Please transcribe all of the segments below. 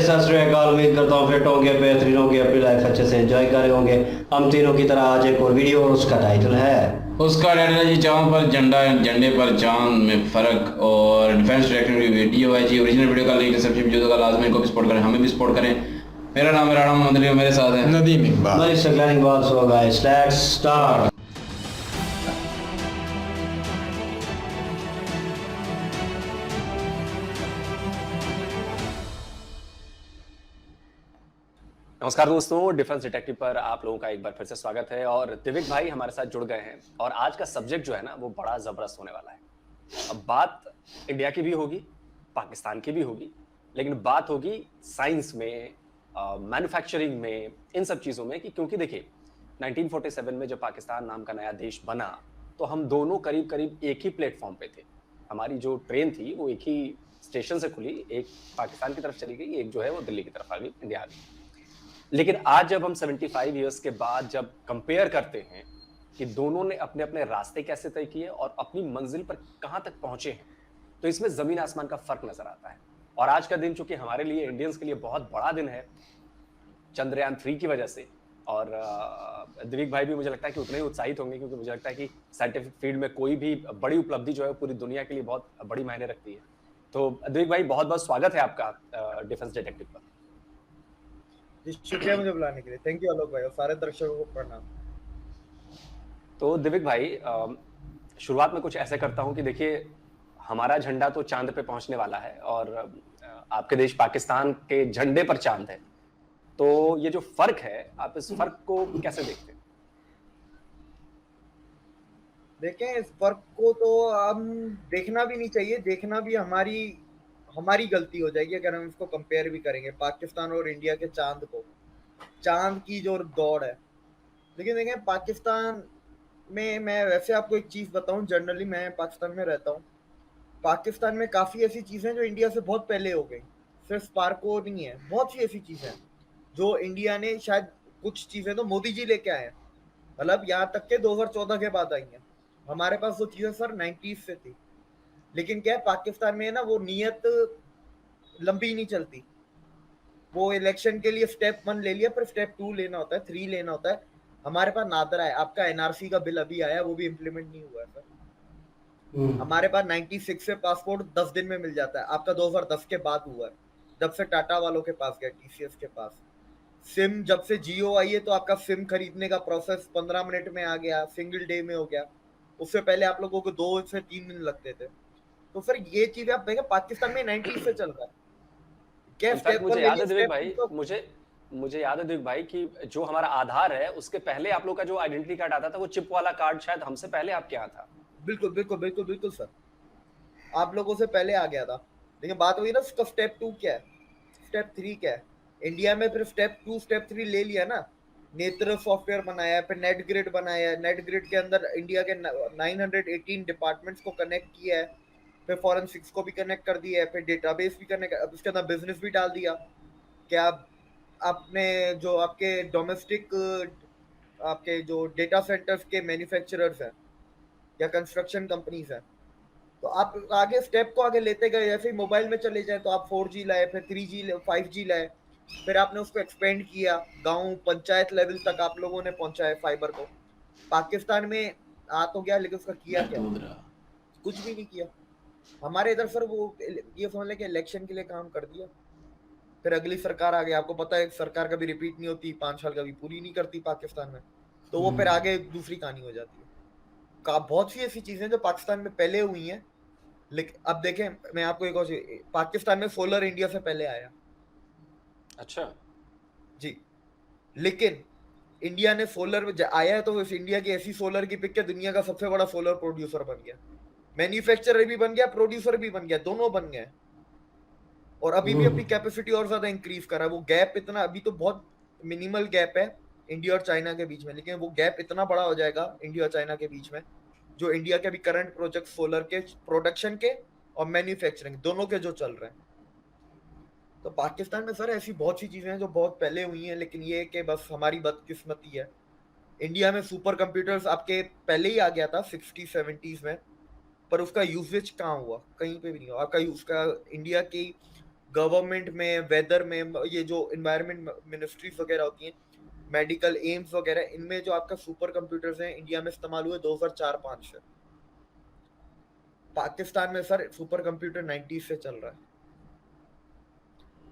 सत श्री अकाल। उम्मीद करता हूँ फिट होंगे, बेहतरीन होंगे, अपनी लाइफ अच्छे से एंजॉय कर रहे होंगे। हम तीनों की तरह आज एक और वीडियो, उसका टाइटल है उसका टाइटल है जी चांद पर झंडा, झंडे पर चांद में फर्क। और डिफेंस डायरेक्टर की वीडियो है जी। ओरिजिनल वीडियो का लिंक डिस्क्रिप्शन में जो लाजमी इनको भी सपोर्ट करें, हमें भी सपोर्ट करें। मेरा नाम है राणा मोहम्मद अली, मेरे साथ है नदीम इकबाल। मलिक सकलानी बात। So guys let's start. नमस्कार दोस्तों, डिफेंस डिटेक्टिव पर आप लोगों का एक बार फिर से स्वागत है। और दिविक भाई हमारे साथ जुड़ गए हैं और आज का सब्जेक्ट जो है ना वो बड़ा जबरदस्त होने वाला है। अब बात इंडिया की भी होगी, पाकिस्तान की भी होगी, लेकिन बात होगी साइंस में, मैन्युफैक्चरिंग में, इन सब चीज़ों में। कि क्योंकि देखिए 1947 में जब पाकिस्तान नाम का नया देश बना तो हम दोनों करीब करीब एक ही प्लेटफॉर्म पे थे। हमारी जो ट्रेन थी वो एक ही स्टेशन से खुली, एक पाकिस्तान की तरफ चली गई, एक जो है वो दिल्ली की तरफ आ गई, इंडिया आ गई। लेकिन आज जब हम 75 इयर्स के बाद जब कंपेयर करते हैं कि दोनों ने अपने अपने रास्ते कैसे तय किए और अपनी मंजिल पर कहां तक पहुंचे हैं, तो इसमें जमीन आसमान का फर्क नजर आता है। और आज का दिन चूंकि हमारे लिए, इंडियंस के लिए बहुत बड़ा दिन है चंद्रयान 3 की वजह से। और दिविक भाई भी मुझे लगता है कि उतने ही उत्साहित होंगे, क्योंकि मुझे लगता है कि साइंटिफिक फील्ड में कोई भी बड़ी उपलब्धि जो है पूरी दुनिया के लिए बहुत बड़ी मायने रखती है। तो दिविक भाई बहुत बहुत स्वागत है आपका डिफेंस डिटेक्टिव पर। शुक्रिया मुझे बुलाने के लिए। थैंक यू आलोक भाई और सारे दर्शकों को प्रणाम। तो दिविक भाई, शुरुआत में कुछ ऐसे करता हूं कि देखिए हमारा झंडा तो चांद पे पहुंचने वाला है और आपके देश पाकिस्तान के झंडे पर चांद है। तो ये जो फर्क है, आप इस फर्क को कैसे देखते हैं? देखें, इस फर्क को तो हम देखना भी नहीं चाहिए, देखना भी हमारी गलती हो जाएगी अगर हम इसको कंपेयर भी करेंगे पाकिस्तान और इंडिया के चांद को, चांद की जो दौड़ है। लेकिन देखें, पाकिस्तान में, मैं वैसे आपको एक चीज बताऊं, जनरली मैं पाकिस्तान में रहता हूं। पाकिस्तान में काफी ऐसी चीजें जो इंडिया से बहुत पहले हो गई। सिर्फ स्पार्को नहीं है, बहुत सी ऐसी चीजें जो इंडिया ने, शायद कुछ चीजें तो मोदी जी लेके आए हैं, मतलब यहाँ तक के 2014 के बाद आई हैं। हमारे पास वो चीजें सर 90s से थी। लेकिन क्या है, पाकिस्तान में ना वो नीयत लंबी नहीं चलती। वो इलेक्शन के लिए स्टेप 1 ले लिया, पर स्टेप 2 लेना होता है, 3 लेना होता है। हमारे पास नादरा है। आपका एनआरसी का बिल अभी आया, वो भी इम्प्लीमेंट नहीं हुआ है सर। हमारे पास 96 से पासपोर्ट 10 दिन में मिल जाता है, आपका 2010 के बाद हुआ है, जब से टाटा वालों के पास गया, टीसीएस के पास। सिम जब से जियो आई है तो आपका सिम खरीदने का प्रोसेस 15 मिनट में आ गया, सिंगल डे में हो गया। उससे पहले आप लोगों को 2 से 3 दिन लगते थे। तो फिर ये चीजें आप देखें, पाकिस्तान में 90 से चल रहा है। क्या स्टेप मुझे 1 ले याद लिया, है दिविक स्टेप भाई, 2 तो मुझे याद है दिविक भाई कि जो हमारा आधार है उसके पहले आप लोग का जो आइडेंटिटी कार्ड आता था, वो चिप वाला कार्ड शायद हमसे पहले आपके यहाँ था। बिल्कुल बिल्कुल बिल्कुल बिल्कुल सर, आप लोगों से पहले आ गया था। लेकिन बात हुई ना, उसका स्टेप 2 क्या है, स्टेप 3 क्या है। इंडिया में फिर स्टेप 2 स्टेप 3 ले लिया ना। नेत्र सॉफ्टवेयर बनाया, फिर नेट ग्रिड बनाया, नेट ग्रिड के अंदर इंडिया के 918 डिपार्टमेंट्स को कनेक्ट किया है, फिर फॉरेंसिक्स को भी कनेक्ट कर दिया है, फिर डेटाबेस भी कनेक्ट, अब इसके अंदर बिजनेस भी डाल दिया। क्या आपने जो आपके डोमेस्टिक, आपके जो डेटा सेंटर्स के मैन्युफैक्चरर्स हैं या कंस्ट्रक्शन कंपनीज हैं, तो आप आगे स्टेप को आगे लेते गए। जैसे ही मोबाइल में चले जाए तो आप 4G लाए, फिर 3G 5G लाए, फिर आपने उसको एक्सपेंड किया, गांव पंचायत लेवल तक आप लोगों ने पहुंचाया फाइबर को। पाकिस्तान में आ तो गया, लेकिन उसका किया क्या? कुछ भी नहीं किया। हमारे इधर सर वो ये समझ लें कि इलेक्शन के लिए काम कर दिया, फिर अगली सरकार आ गई। आपको पता है सरकार कभी रिपीट नहीं होती, 5 साल कभी पूरी नहीं करती पाकिस्तान में, तो वो फिर आगे दूसरी कहानी हो जाती है। बहुत सी ऐसी चीजें जो पाकिस्तान में पहले हुई हैं। लेकिन अब देखें, मैं आपको एक और चीज, पाकिस्तान में सोलर इंडिया से पहले आया। अच्छा जी। लेकिन इंडिया ने सोलर में आया है तो इस इंडिया की ऐसी सोलर की पिक के दुनिया का सबसे बड़ा सोलर प्रोड्यूसर बन गया, मैन्युफैक्चरर भी बन गया, प्रोड्यूसर भी बन गया, दोनों बन गए। और अभी भी अपनी कैपेसिटी और ज्यादा इंक्रीज कर रहा है। वो गैप इतना, अभी तो बहुत मिनिमल गैप है इंडिया और चाइना के बीच में, लेकिन वो गैप इतना बड़ा हो जाएगा इंडिया और चाइना के बीच में, जो इंडिया के अभी करंट प्रोजेक्ट सोलर के प्रोडक्शन के और मैन्युफैक्चरिंग दोनों के जो चल रहे हैं। तो पाकिस्तान में सर ऐसी बहुत सी चीजें हैं जो बहुत पहले हुई हैं, लेकिन ये कि बस हमारी बदकिस्मती है। इंडिया में सुपर कंप्यूटर्स आपके पहले ही आ गया था 60-70s में, पर उसका यूसेज कहाँ हुआ? कहीं पे भी नहीं हुआ। आपका उसका इंडिया की गवर्नमेंट में, वेदर में, ये जो इन्वायरमेंट मिनिस्ट्रीज वगैरह होती हैं, मेडिकल एम्स वगैरह, इनमें जो आपका सुपर कंप्यूटर्स हैं इंडिया में इस्तेमाल हुए 2004-5 से। पाकिस्तान में सर सुपर कंप्यूटर 90 से चल रहा है,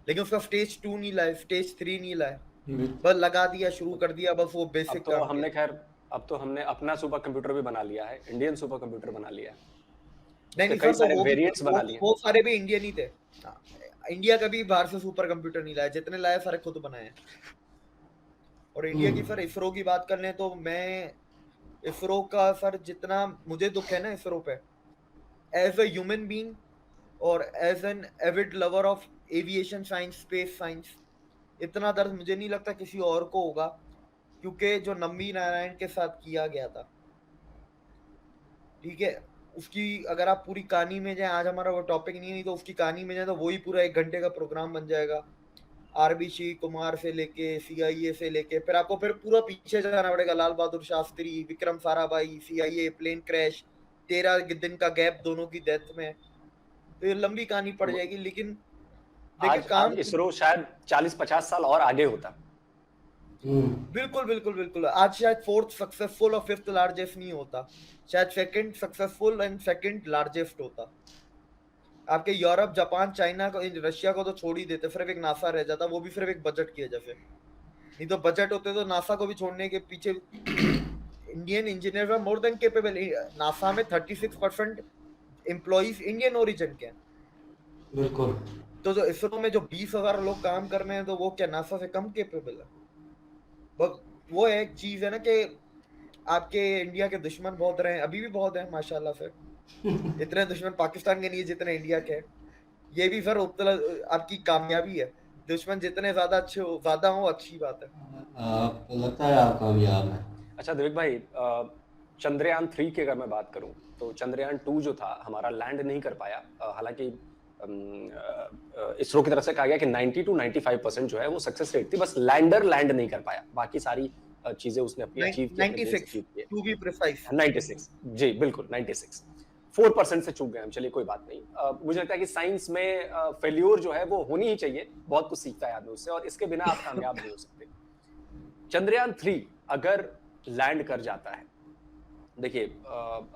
लेकिन उसका स्टेज 2 नहीं लाए, स्टेज 3 नहीं लाए, बस लगा दिया, शुरू कर दिया, बस वो अब बेसिक तो काम हमने किया। खैर अब तो हमने अपना सुपर कंप्यूटर भी बना लिया है, इंडियन सुपर कंप्यूटर बना लिया है। नहीं उसके नहीं कई सर, सारे तो वेरिएंट्स बना लिए। वो सारे भी इंडियन ही थे। हाँ, इंडिया कभी बाहर से सुपर कंप्यूटर नहीं लाया, जितने लाए सारे खुद बनाए हैं। और इंडिया की सर इसरो की बात कर लें तो मैं इसरो का सर जितना मुझे दुख है ना इसरो पे, एज अ ह्यूमन बीइंग और as an avid lover of aviation science, space science, इतना दर्द मुझे नहीं लगता किसी और को होगा, क्योंकि जो नम्बी नारायण के साथ किया गया था, ठीक है, उसकी अगर आप पूरी कहानी में जाए, आज हमारा वो टॉपिक नहीं है, नहीं तो उसकी कहानी में जाए तो वही पूरा 1 घंटे का प्रोग्राम बन जाएगा। आरबीसी कुमार से लेके सीआईए से लेके फिर आपको फिर पूरा पीछे जाना पड़ेगा, Lal Bahadur Shastri, Vikram Sarabhai, CIA, plane crash, 13 दिन का गैप दोनों की डेथ में, तो ये लंबी कहानी पड़ जाएगी। लेकिन देखिए आज काम इसरो शायद 40-50 साल और आगे होता। बिल्कुल बिल्कुल बिल्कुल, आज शायद 4th सक्सेसफुल और 5th लार्जेस्ट नहीं होता, शायद 2nd successful and 2nd largest होता। आपके यूरोप, जापान, चाइना को, रशिया को तो छोड़ ही देते, सिर्फ एक नासा रह जाता, वो भी सिर्फ एक बजट की वजह से। नहीं तो बजट होते तो नासा को भी छोड़ने के पीछे Indian engineer are more than capable. NASA में 36% एम्प्लॉइज इंडियन ओरिजिन के हैं। बिल्कुल। तो जो इसरो में जो 20,000 लोग काम कर रहे हैं, तो वो क्या नासा से कम केपेबल है? बस वो एक चीज है ना कि आपके इंडिया के दुश्मन बहुत रहे हैं, अभी भी बहुत हैं माशाल्लाह से। इतने दुश्मन पाकिस्तान के नहीं है जितने इंडिया के हैं। ये भी सर आपकी कामयाबी है, दुश्मन जितने ज्यादा हो अच्छी बात है। आपको लगता है आप कामयाब हैं? अच्छा दिलीप भाई, चंद्रयान 3 की अगर मैं बात करूं तो चंद्रयान 2 जो था हमारा लैंड नहीं कर पाया। हालांकि इसरो की तरफ से कहा गया कि 90 to 95% जो है वो सक्सेस रेट थी, बस लैंडर लैंड नहीं कर पाया, बाकी सारी चीजें उसने अपनी अचीव की, 96 टू बी प्रिसाइज। 96 जी बिल्कुल 96, 4% से चूक गए हम, चलिए कोई बात नहीं। मुझे लगता है कि साइंस में फेल्योर जो है वो होनी ही चाहिए, बहुत कुछ सीखता है आदमी उससे, और इसके बिना आप कामयाब नहीं हो सकते। चंद्रयान 3 अगर लैंड कर जाता है, देखिए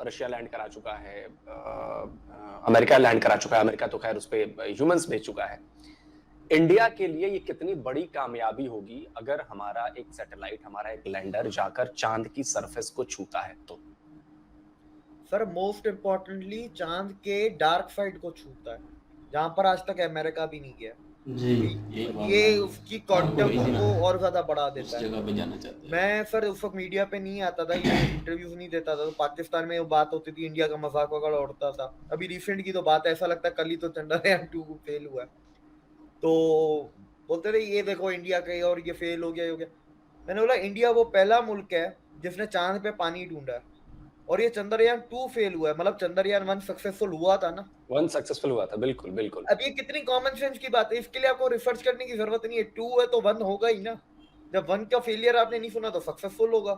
रशिया लैंड करा चुका है, अमेरिका लैंड करा चुका है, अमेरिका तो खैर उस पे ह्यूमंस भेज चुका है। इंडिया के लिए ये कितनी बड़ी कामयाबी होगी अगर हमारा एक सैटेलाइट, हमारा एक लैंडर जाकर चांद की सरफेस को छूता है तो? सर मोस्ट इम्पोर्टेंटली चांद के डार्क साइड को छूता है, जहां पर आज तक अमेरिका भी नहीं गया। जी, ये उसकी क्वांटम को और ज्यादा बढ़ा देता है। जगह पे जाना चाहते हैं। मैं सर उस वक्त मीडिया पे नहीं आता था, ये इंटरव्यूज नहीं देता था, तो पाकिस्तान में वो बात होती थी, इंडिया का मजाक वगैरह उड़ता था। अभी रिसेंट की तो बात है, ऐसा लगता है कल ही तो चंद्रयान 2 फेल हुआ है, तो बोलते थे ये देखो इंडिया का और ये फेल हो गया, ये हो गया। मैंने बोला इंडिया वो पहला मुल्क है जिसने चांद पे पानी ढूंढा है, और ये चंद्रयान 2 फेल हुआ है, मतलब चंद्रयान 1 सक्सेसफुल हुआ था ना, 1 सक्सेसफुल हुआ था, बिल्कुल बिल्कुल। अब ये कितनी कॉमन सेंस की बात है, इसके लिए आपको रिसर्च करने की जरूरत नहीं है। 2 है तो 1 होगा ही ना, जब 1 का फेलियर आपने नहीं सुना तो सक्सेसफुल होगा।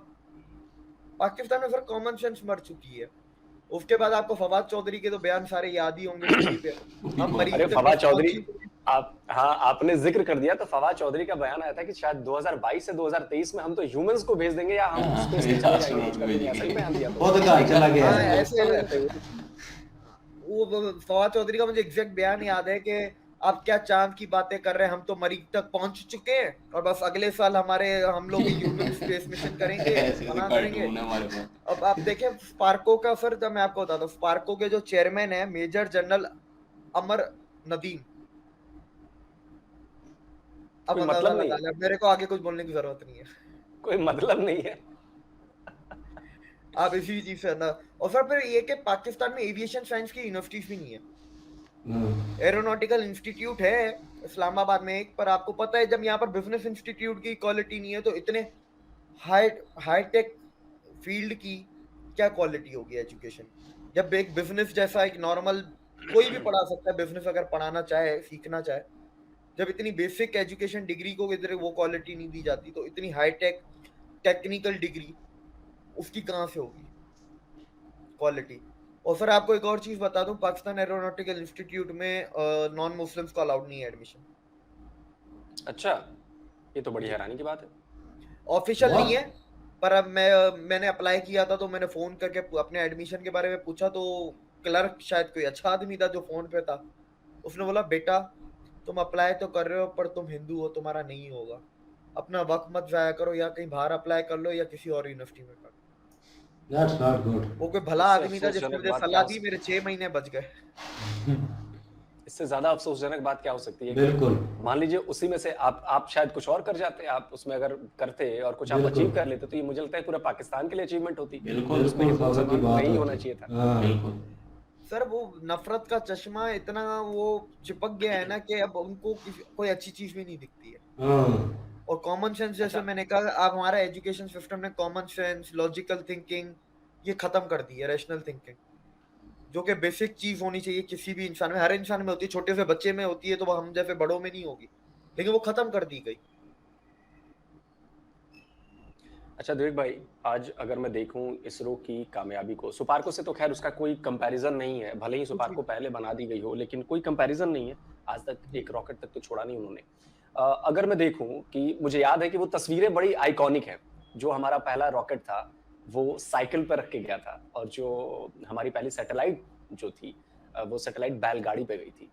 पाकिस्तान में सर कॉमन सेंस मर चुकी है। उसके बाद आपको फवाद चौधरी के तो बयान सारे याद ही होंगे टीवी पे, हम मरीज अरे से फवाद बस चौधरी, पहुंची। आपने जिक्र कर दिया तो फवाद चौधरी का बयान आया था कि शायद 2022 से 2023 में हम तो ह्यूमंस को भेज देंगे या हम स्पेस में चले जाएंगे, कुछ कर देंगे, ऐसा ही बयान दिया था। बहुत कहाँ चला गया हाँ, है। ऐसे वो फवाद चौधरी का मुझे एग्जैक्ट बयान याद है कि आप क्या चांद की बातें कर रहे हैं, हम तो मरीज तक पहुंच चुके हैं और बस अगले साल हम लोग ह्यूमन स्पेस मिशन करेंगे, बना करेंगे। अब आप देखें स्पार्को का सर, जब मैं आपको बताता हूँ, स्पार्को के जो चेयरमैन है मेजर जनरल अमर नदीम। अब कोई मतलब नहीं है, मेरे को आगे कुछ बोलने की जरूरत नहीं है, कोई मतलब नहीं है। आप इसी चीज से ना। और सर फिर ये कि पाकिस्तान में एविएशन साइंस की यूनिवर्सिटीज भी नहीं है। एरोनॉटिकल इंस्टीट्यूट है इस्लामाबाद में एक, पर आपको पता है जब यहाँ पर बिजनेस इंस्टीट्यूट की क्वालिटी नहीं है तो इतने हाई टेक फील्ड की क्या क्वालिटी होगी एजुकेशन? जब एक बिजनेस जैसा एक नॉर्मल कोई भी पढ़ा सकता है, बिजनेस अगर पढ़ाना चाहे, सीखना चाहे, जब इतनी बेसिक एजुकेशन डिग्री को इधर वो क्वालिटी नहीं दी जाती, तो इतनी हाई टेक टेक्निकल डिग्री उसकी कहाँ से होगी क्वालिटी? और फिर आपको एक और चीज बता दूं, पाकिस्तान एरोनॉटिकल इंस्टीट्यूट में नॉन मुस्लिम्स को अलाउड नहीं है एडमिशन। अच्छा, ये तो बड़ी जी, हैरानी की बात है। ऑफिशियल नहीं What? है, पर अब मैंने अप्लाई किया था तो मैंने फोन करके अपने एडमिशन के बारे में पूछा, तो क्लर्क शायद कोई अच्छा आदमी था जो फोन पे था, उसने बोला बेटा तुम अप्लाई तो कर रहे हो पर तुम हिंदू हो, तुम्हारा नहीं होगा, अपना वक्त मत जाया करो, या कहीं बाहर अप्लाई कर लो या किसी और यूनिवर्सिटी में कर लो। That's not good. वो कोई भला इससे आदमी था जिसने अफसोसजनक मुझे बात क्या सलाह हो दी, सकती मेरे 6 महीने बच गए। इससे ज्यादा अफसोसजनक बात क्या हो सकती है कि बिल्कुल मान लीजिए उसी में से आप शायद कुछ और कर जाते, आप उसमें अगर करते और कुछ आप बिल्कुल। अचीव कर लेते, तो ये मुझे लगता है पूरा पाकिस्तान के लिए अचीवमेंट होती। बिल्कुल उसमें हिंदू फख्र की मुसलमान को बात नहीं होती। होना चाहिए था। हाँ बिल्कुल। सर वो नफरत का चश्मा इतना वो चिपक गया है ना कि अब उनको कोई अच्छी चीज भी नहीं दिखती है। हाँ और कॉमन सेंस, जैसे अच्छा। मैंने कहा, अब हमारा एजुकेशन सिस्टम ने कॉमन सेंस, लॉजिकल थिंकिंग ये खत्म कर दी है, रैशनल थिंकिंग जो कि बेसिक चीज होनी चाहिए किसी भी इंसान में, हर इंसान में होती है, छोटे से बच्चे में होती है, तो वो हम जैसे बड़ों में नहीं होगी, लेकिन वो खत्म कर दी गई। अच्छा दिलीप भाई, आज अगर मैं देखूं इसरो की कामयाबी को, सुपार्को से तो खैर उसका कोई कंपैरिजन नहीं है, भले ही कुछ भी सुपार्को पहले बना दी गई हो, लेकिन कोई कंपैरिजन नहीं है। आज तक एक रॉकेट तक तो छोड़ा नहीं उन्होंने। अगर मैं देखूं कि मुझे याद है कि वो तस्वीरें बड़ी आइकॉनिक हैं। जो हमारा पहला रॉकेट था वो साइकिल पर रख के गया था, और जो हमारी पहली सैटेलाइट जो थी वो सैटेलाइट बैलगाड़ी पे गई थी।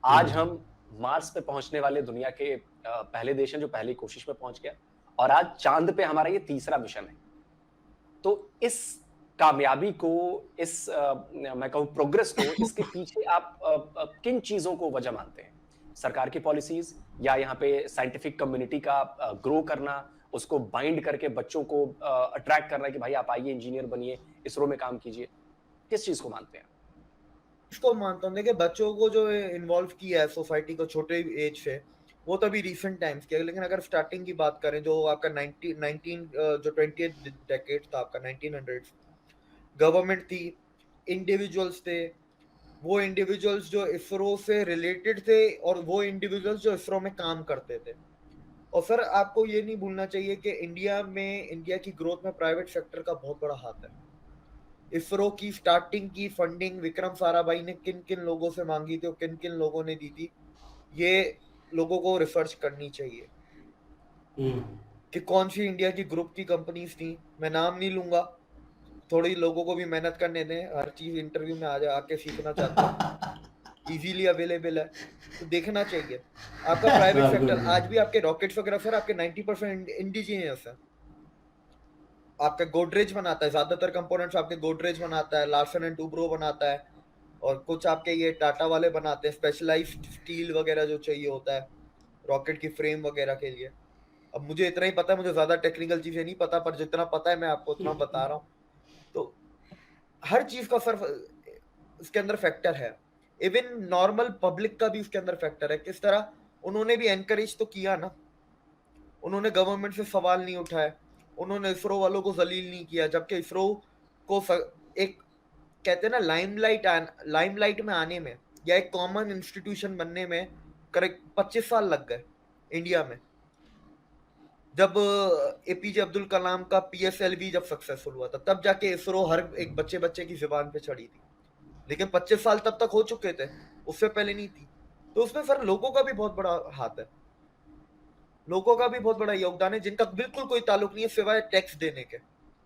आज हम मार्स पे पहुंचने वाले दुनिया के पहले देश हैं जो पहली कोशिश में पहुंच गया, और आज चांद पे हमारा ये तीसरा मिशन है। तो इस कामयाबी को, इस मैं कहूं प्रोग्रेस को, इसके पीछे आप किन चीजों को वजह मानते हैं? सरकार की पॉलिसीज, या यहाँ पे साइंटिफिक कम्युनिटी का ग्रो करना, उसको बाइंड करके बच्चों को अट्रैक्ट करना कि भाई आप आइए इंजीनियर बनिए, इसरो में काम कीजिए? किस चीज को मानते हैं? इसको मानता हूँ। देखिए, बच्चों को जो इन्वॉल्व किया है सोसाइटी को छोटे एज से, वो तो अभी रिसेंट टाइम्स किया, लेकिन अगर स्टार्टिंग की बात करें, जो आपका 19 जो 20th डेकेड था आपका, 1900, गवर्नमेंट थी, इंडिविजुअल्स थे, वो इंडिविजुअल्स जो इसरो से रिलेटेड थे, और वो इंडिविजुअल्स जो इसरो में काम करते थे। और सर आपको ये नहीं भूलना चाहिए कि इंडिया की ग्रोथ में प्राइवेट सेक्टर का बहुत बड़ा हाथ है। इसरो की स्टार्टिंग की फंडिंग विक्रम साराभाई ने किन किन लोगों से मांगी थी और किन किन लोगों ने दी थी, ये लोगों को रिसर्च करनी चाहिए कि कौन सी इंडिया की ग्रुप की कंपनीज थी। मैं नाम नहीं लूंगा, थोड़ी लोगों को भी मेहनत करने दें, हर चीज इंटरव्यू में आके सीखना चाहते हैं, इजीली अवेलेबल है, तो देखना चाहिए। आपका प्राइवेट सेक्टर आज भी, आपके रॉकेट्स वगैरह सर आपके 90% इंडिजिनियस है। आपका गोदरेज बनाता है, ज्यादातर कंपोनेंट्स आपके गोदरेज बनाता है, लार्सन एंड टूब्रो बनाता है, और कुछ आपके ये टाटा वाले बनाते हैं, स्पेशलाइज्ड स्टील वगैरह जो चाहिए होता है रॉकेट की फ्रेम वगैरह के लिए। अब मुझे इतना ही पता है, मुझे ज्यादा टेक्निकल चीजें नहीं पता, पर जितना पता है मैं आपको उतना बता रहा हूँ। तो हर चीज का सर इसके अंदर फैक्टर है, इवन नॉर्मल पब्लिक का भी उसके अंदर फैक्टर है। किस तरह उन्होंने भी एनकरेज तो किया ना, उन्होंने गवर्नमेंट से सवाल नहीं उठाए, उन्होंने इसरो वालों को जलील नहीं किया, जबकि इसरो को एक कहते हैं ना लाइमलाइट में आने में, या एक कॉमन इंस्टीट्यूशन बनने में करेक्ट 25 साल लग गए इंडिया में। जब एपीजे अब्दुल कलाम का पीएसएलवी जब सक्सेसफुल हुआ था, तब जाके इसरो हर एक बच्चे की जुबान पे चढ़ी थी, लेकिन 25 साल तब तक हो चुके थे, उससे पहले नहीं थी। तो उसमें सर लोगों का भी बहुत बड़ा हाथ है, लोगों का भी बहुत बड़ा योगदान है, जिनका बिल्कुल कोई ताल्लुक नहीं है सिवाय टैक्स देने के,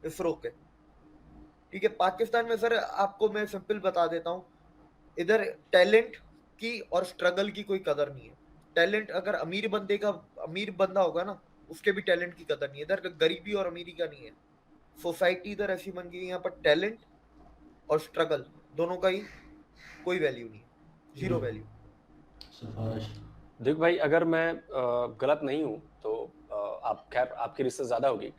इसरो के। ठीक है, पाकिस्तान में सर आपको मैं सिंपल बता देता हूँ, इधर टैलेंट की और स्ट्रगल की कोई कदर नहीं है। टैलेंट अगर अमीर बंदा होगा ना, उसके भी टैलेंट की कदर नहीं है। इधर गरीबी और अमीरी का नहीं है, सोसाइटी इधर ऐसी बन गई है, यहाँ पर टैलेंट और स्ट्रगल दोनों का ही कोई वैल्यू नहीं है, जीरो वैल्यू। देख भाई, अगर मैं गलत नहीं हूँ तो आप खैर आपकी रिसर्च ज्यादा होगी।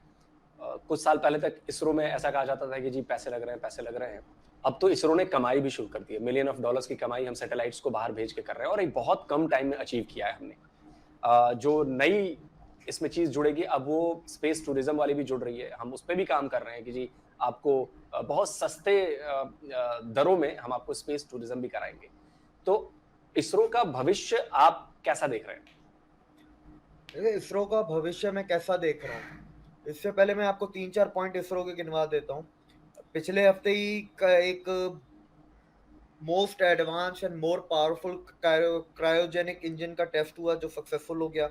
कुछ साल पहले तक इसरो में ऐसा कहा जाता था कि जी पैसे लग रहे हैं। अब तो इसरो ने कमाई भी शुरू कर दी है, $मिलियन की कमाई हम सैटेलाइट्स को बाहर भेज के कर रहे हैं, और एक बहुत कम टाइम में अचीव किया है हमने। जो नई इसमें चीज जुड़ेगी, अब वो स्पेस टूरिज्म वाली भी जुड़ रही है, हम उस पर भी काम कर रहे हैं कि जी आपको बहुत सस्ते दरों में हम आपको स्पेस टूरिज्म भी कराएंगे। तो इसरो का भविष्य आप कैसा देख रहे हैं? इसरो का भविष्य मैं कैसा देख रहा हूँ, इससे पहले मैं आपको 3-4 पॉइंट इसरो के गिनवा देता हूँ। पिछले हफ्ते ही का एक most advance and more powerful cryogenic engine का टेस्ट हुआ जो सक्सेसफुल हो गया।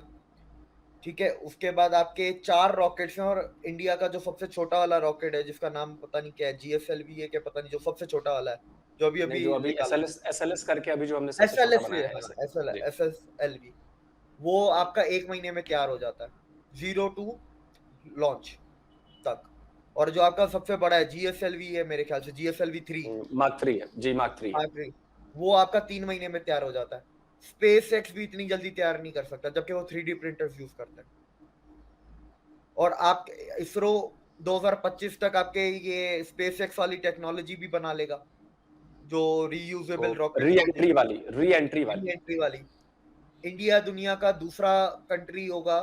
ठीक है, उसके बाद आपके 4 रॉकेट्स हैं और इंडिया का जो सबसे छोटा वाला रॉकेट है जिसका नाम पता नहीं क्या है, GSLV है क्या पता नहीं, जो सबसे छोटा वाला है जो अभी नहीं, जो अभी निकाला SLS करके अभी जो हमने सबसे छोटा SLS बनाया है ऐसे। जी। SSLV, वो आपका 1 महीने में तैयार हो जाता है 0 टू लॉन्च तक। और जो आपका सबसे बड़ा है GSLV है मेरे ख्याल से GSLV 3 मार्क 3 है जी, मार्क 3 है। वो आपका 3 महीने में तैयार हो जाता है। स्पेस एक्स भी इतनी जल्दी तैयार नहीं कर सकता जबकि वो 3D प्रिंटर्स यूज करते हैं। और आप इसरो 2025 तक आपके ये स्पेस एक्स वाली टेक्नोलॉजी भी बना लेगा जो रीयूजेबल रॉकेट री एंट्री वाली। इंडिया दुनिया का दूसरा कंट्री होगा,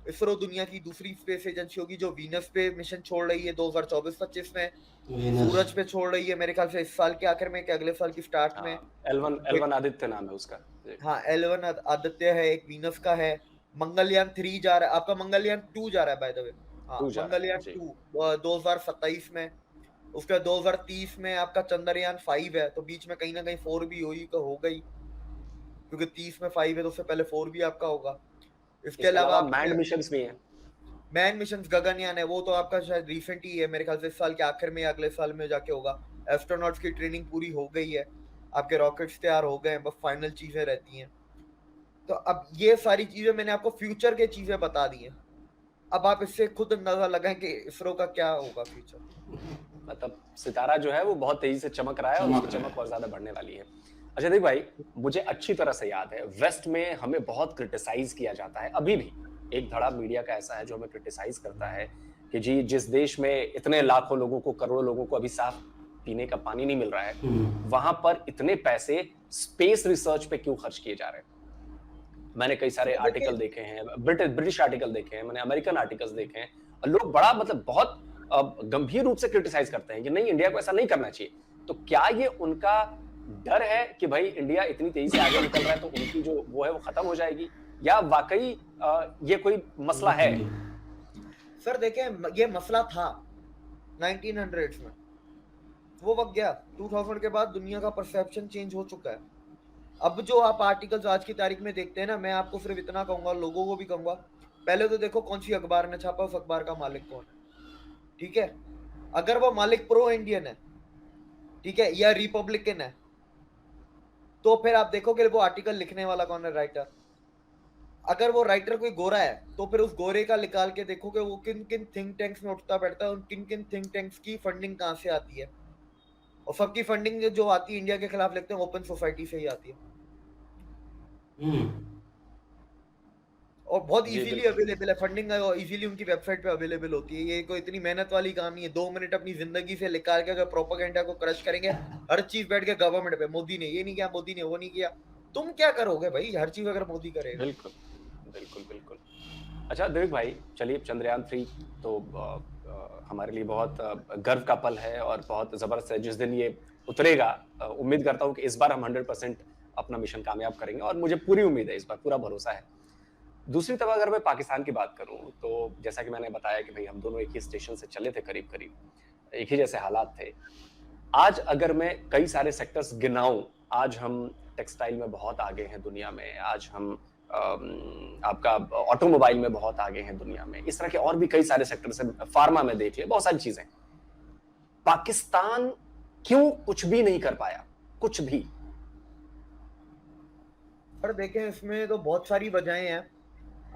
इसरो दुनिया की दूसरी स्पेस एजेंसी होगी जो वीनस पे मिशन छोड़ रही है 2024-25 में, सूरज पे छोड़ रही है मेरे ख्याल से इस साल के आखिर में कि अगले साल की स्टार्ट में। L1 आदित्य नाम है उसका। हाँ, L1 आदित्य है, एक वीनस का है। मंगलयान 3 जा रहा है, आपका मंगलयान 2 जा रहा है बाय द वे। हाँ, मंगलयान 2 2027 में। उसके बाद 2030 में आपका चंद्रयान 5 है, तो बीच में कहीं ना कहीं 4 भी हो गई क्योंकि 30 में 5 है तो उससे पहले 4 भी आपका होगा। इसके अलावा मैन मिशंस भी हैं। मैन मिशन गगनयान है, वो तो आपका शायद रिसेंट ही है मेरे ख्याल से इस साल के आखिर में या अगले साल में जाके होगा। एस्ट्रोनॉट्स की ट्रेनिंग पूरी हो गई है, आपके रॉकेट्स तैयार हो गए हैं, बस फाइनल चीजें रहती हैं। तो अब ये सारी चीजें मैंने आपको फ्यूचर के चीजें बता दी हैं। अब आप इससे खुद अंदाजा लगाएं कि इसरो का क्या होगा फ्यूचर। मतलब सितारा जो है वो बहुत तेजी से चमक रहा है और उसकी चमक और ज्यादा बढ़ने वाली है। अच्छा देख भाई, मुझे अच्छी तरह से याद है वेस्ट में हमें बहुत क्रिटिसाइज किया जाता है, अभी भी एक धड़ा मीडिया का ऐसा है जो हमें क्रिटिसाइज करता है कि जी जिस देश में इतने लाखों लोगों को, करोड़ों लोगों को अभी साफ पीने का पानी नहीं मिल रहा है, वहां पर इतने पैसे स्पेस रिसर्च पे क्यों खर्च किए जा रहे हैं। मैंने कई सारे आर्टिकल देखे हैं, ब्रिटिश आर्टिकल देखे हैं, मैंने अमेरिकन आर्टिकल्स देखे हैं, और लोग बड़ा मतलब बहुत गंभीर रूप से क्रिटिसाइज करते हैं कि नहीं इंडिया को ऐसा नहीं करना चाहिए। तो क्या ये उनका डर है कि भाई इंडिया इतनी तेजी से आगे निकल रहा है तो उनकी जो वो है वो खत्म हो जाएगी, या वाकई ये कोई मसला है? सर देखें, ये मसला था 1900s में, वो वक्त गया। 2000 के बाद दुनिया का परसेप्शन चेंज हो चुका है। अब जो आप आर्टिकल्स आज की तारीख में देखते हैं ना, मैं आपको सिर्फ इतना कहूंगा, लोगों को भी कहूंगा, पहले तो देखो कौन सी अखबार ने छापा, उस अखबार का मालिक कौन है। ठीक है, अगर वो मालिक प्रो इंडियन है, ठीक है, या रिपब्लिकन है, तो फिर आप देखोगे वो आर्टिकल लिखने वाला कौन है, राइटर। अगर वो राइटर कोई गोरा है तो फिर उस गोरे का निकाल के देखोगे वो किन किन थिंक टैंक्स में उठता बैठता है, उन किन किन थिंक टैंक्स की फंडिंग कहाँ से आती है। और सबकी फंडिंग जो आती है इंडिया के खिलाफ लिखते हैं ओपन सोसाइटी से ही आती है, और बहुत इजीली अवेलेबल है फंडिंग, इजीली उनकी वेबसाइट पे अवेलेबल होती है। ये कोई इतनी मेहनत वाली काम नहीं है। 2 मिनट अपनी जिंदगी से निकाल के अगर प्रोपेगेंडा को क्रश करेंगे, हर चीज बैठ के गवर्नमेंट पे, मोदी ने ये नहीं किया, मोदी ने वो नहीं किया, तुम क्या करोगे भाई, हर चीज अगर मोदी करेगा। बिल्कुल बिल्कुल बिल्कुल। अच्छा देविक भाई, चलिए चंद्रयान 3 तो हमारे लिए बहुत गर्व का पल है और बहुत जबरदस्त है। जिस दिन ये उतरेगा, उम्मीद करता हूँ कि इस बार हम 100% अपना मिशन कामयाब करेंगे, और मुझे पूरी उम्मीद है, इस बार पूरा भरोसा है। दूसरी तरफ अगर मैं पाकिस्तान की बात करूं तो जैसा कि मैंने बताया कि भाई हम दोनों एक ही स्टेशन से चले थे, करीब करीब एक ही जैसे हालात थे। आज अगर मैं कई सारे सेक्टर्स गिनाऊं, आज हम टेक्सटाइल में बहुत आगे हैं दुनिया में, आज हम आपका ऑटोमोबाइल में बहुत आगे हैं दुनिया में, इस तरह के और भी कई सारे सेक्टर्स हैं, फार्मा में देख ले, बहुत सारी चीजें। पाकिस्तान क्यों कुछ भी नहीं कर पाया, कुछ भी? पर देखें, इसमें तो बहुत सारी वजहें हैं,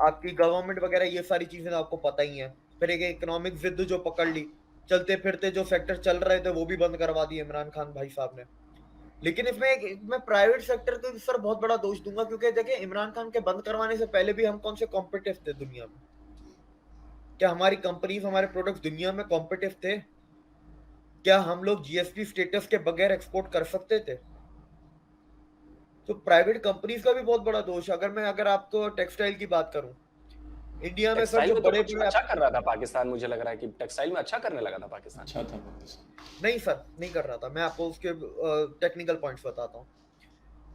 आपकी गवर्नमेंट वगैरह, ये सारी चीजें तो आपको पता ही है। फिर एक इकोनॉमिक जिद जो पकड़ ली, चलते फिरते जो सेक्टर चल रहे थे वो भी बंद करवा दिए इमरान खान भाई साहब ने। लेकिन इसमें मैं प्राइवेट सेक्टर को सर बहुत बड़ा दोष दूंगा, क्योंकि देखिए इमरान खान के बंद करवाने से पहले भी हम कौन से कॉम्पिटिटिव थे दुनिया में? क्या हमारी कंपनीज, हमारे प्रोडक्ट्स दुनिया में कॉम्पिटिटिव थे? क्या हम लोग जीएसपी स्टेटस के बगैर एक्सपोर्ट कर सकते थे? तो प्राइवेट कंपनीज का भी बहुत बड़ा दोष है। अगर आपको टेक्सटाइल की बात करूं, इंडिया में सर जो बड़े बड़े अच्छा कर रहा था पाकिस्तान, मुझे लग रहा है कि टेक्सटाइल में अच्छा करने लगा था पाकिस्तान। अच्छा था पाकिस्तान। नहीं सर, नहीं कर रहा था। मैं आपको उसके टेक्निकल पॉइंट्स बताता हूँ।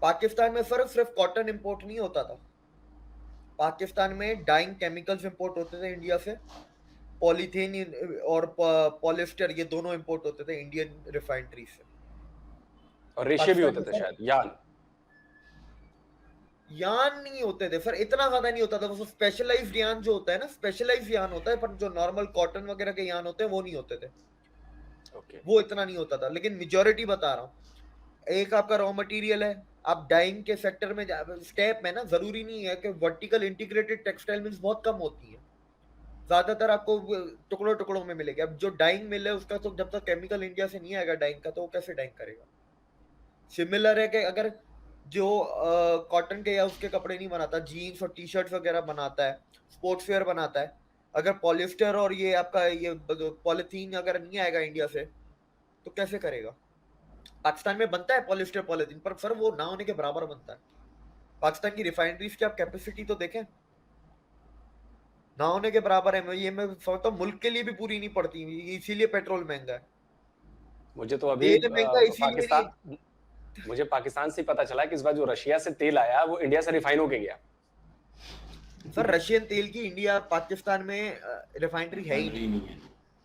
पाकिस्तान में सर सिर्फ कॉटन इंपोर्ट नहीं होता था, पाकिस्तान में डाइंग केमिकल्स इंपोर्ट होते थे इंडिया से, पॉलीथीन और पॉलिस्टर, ये दोनों इंपोर्ट होते थे इंडियन रिफाइनरी से। और रेशे भी होते पाकिस्तान थे में शायद, यान। यान नहीं होते थे सर, इतना ज्यादा नहीं होता था। वो स्पेशलाइज्ड यान जो होता है ना, स्पेशलाइज्ड यान होता है, पर जो नॉर्मल कॉटन वगैरह के यान होते हैं वो नहीं होते थे। ओके। वो इतना नहीं होता था, लेकिन मेजोरिटी बता रहा हूँ। एक आपका रॉ मटेरियल है, आप डाइंग के सेक्टर में स्टेप में ना, जरूरी नहीं है कि वर्टिकल इंटीग्रेटेड टेक्सटाइल मिल्स बहुत कम होती है, ज्यादातर आपको टुकड़ों टुकड़ों में मिलेगी। अब जो डाइंग मिल है उसका तो जब तक केमिकल इंडिया से नहीं आएगा डाइंग का, तो वो कैसे डाइंग करेगा। सिमिलर है कि अगर जो कॉटन के या उसके कपड़े नहीं बनाता, जीन्स और टी शर्ट वगैरह बनाता है, स्पोर्ट्स वेयर बनाता है, अगर पॉलिस्टर और ये आपका ये पॉलिथीन अगर नहीं आएगा इंडिया से, तो कैसे करेगा। पाकिस्तान में बनता है पॉलिस्टर पॉलिथीन, पर सर वो ना होने के बराबर बनता है। पाकिस्तान की रिफाइनरीज की आप कैपेसिटी तो देखें, ना होने के बराबर है। मैं समझता हूँ मुल्क के लिए भी पूरी नहीं पड़ती, इसीलिए पेट्रोल महंगा है। मुझे तो अभी तेल महंगा इसीलिए नहीं। पाकिस्तान मुझे पाकिस्तान से ही पता चला कि इस बार जो रशिया से तेल आया वो इंडिया से रिफाइन होके गया। सर रशियन तेल की इंडिया पाकिस्तान में रिफाइनरी है ही नहीं। नहीं है।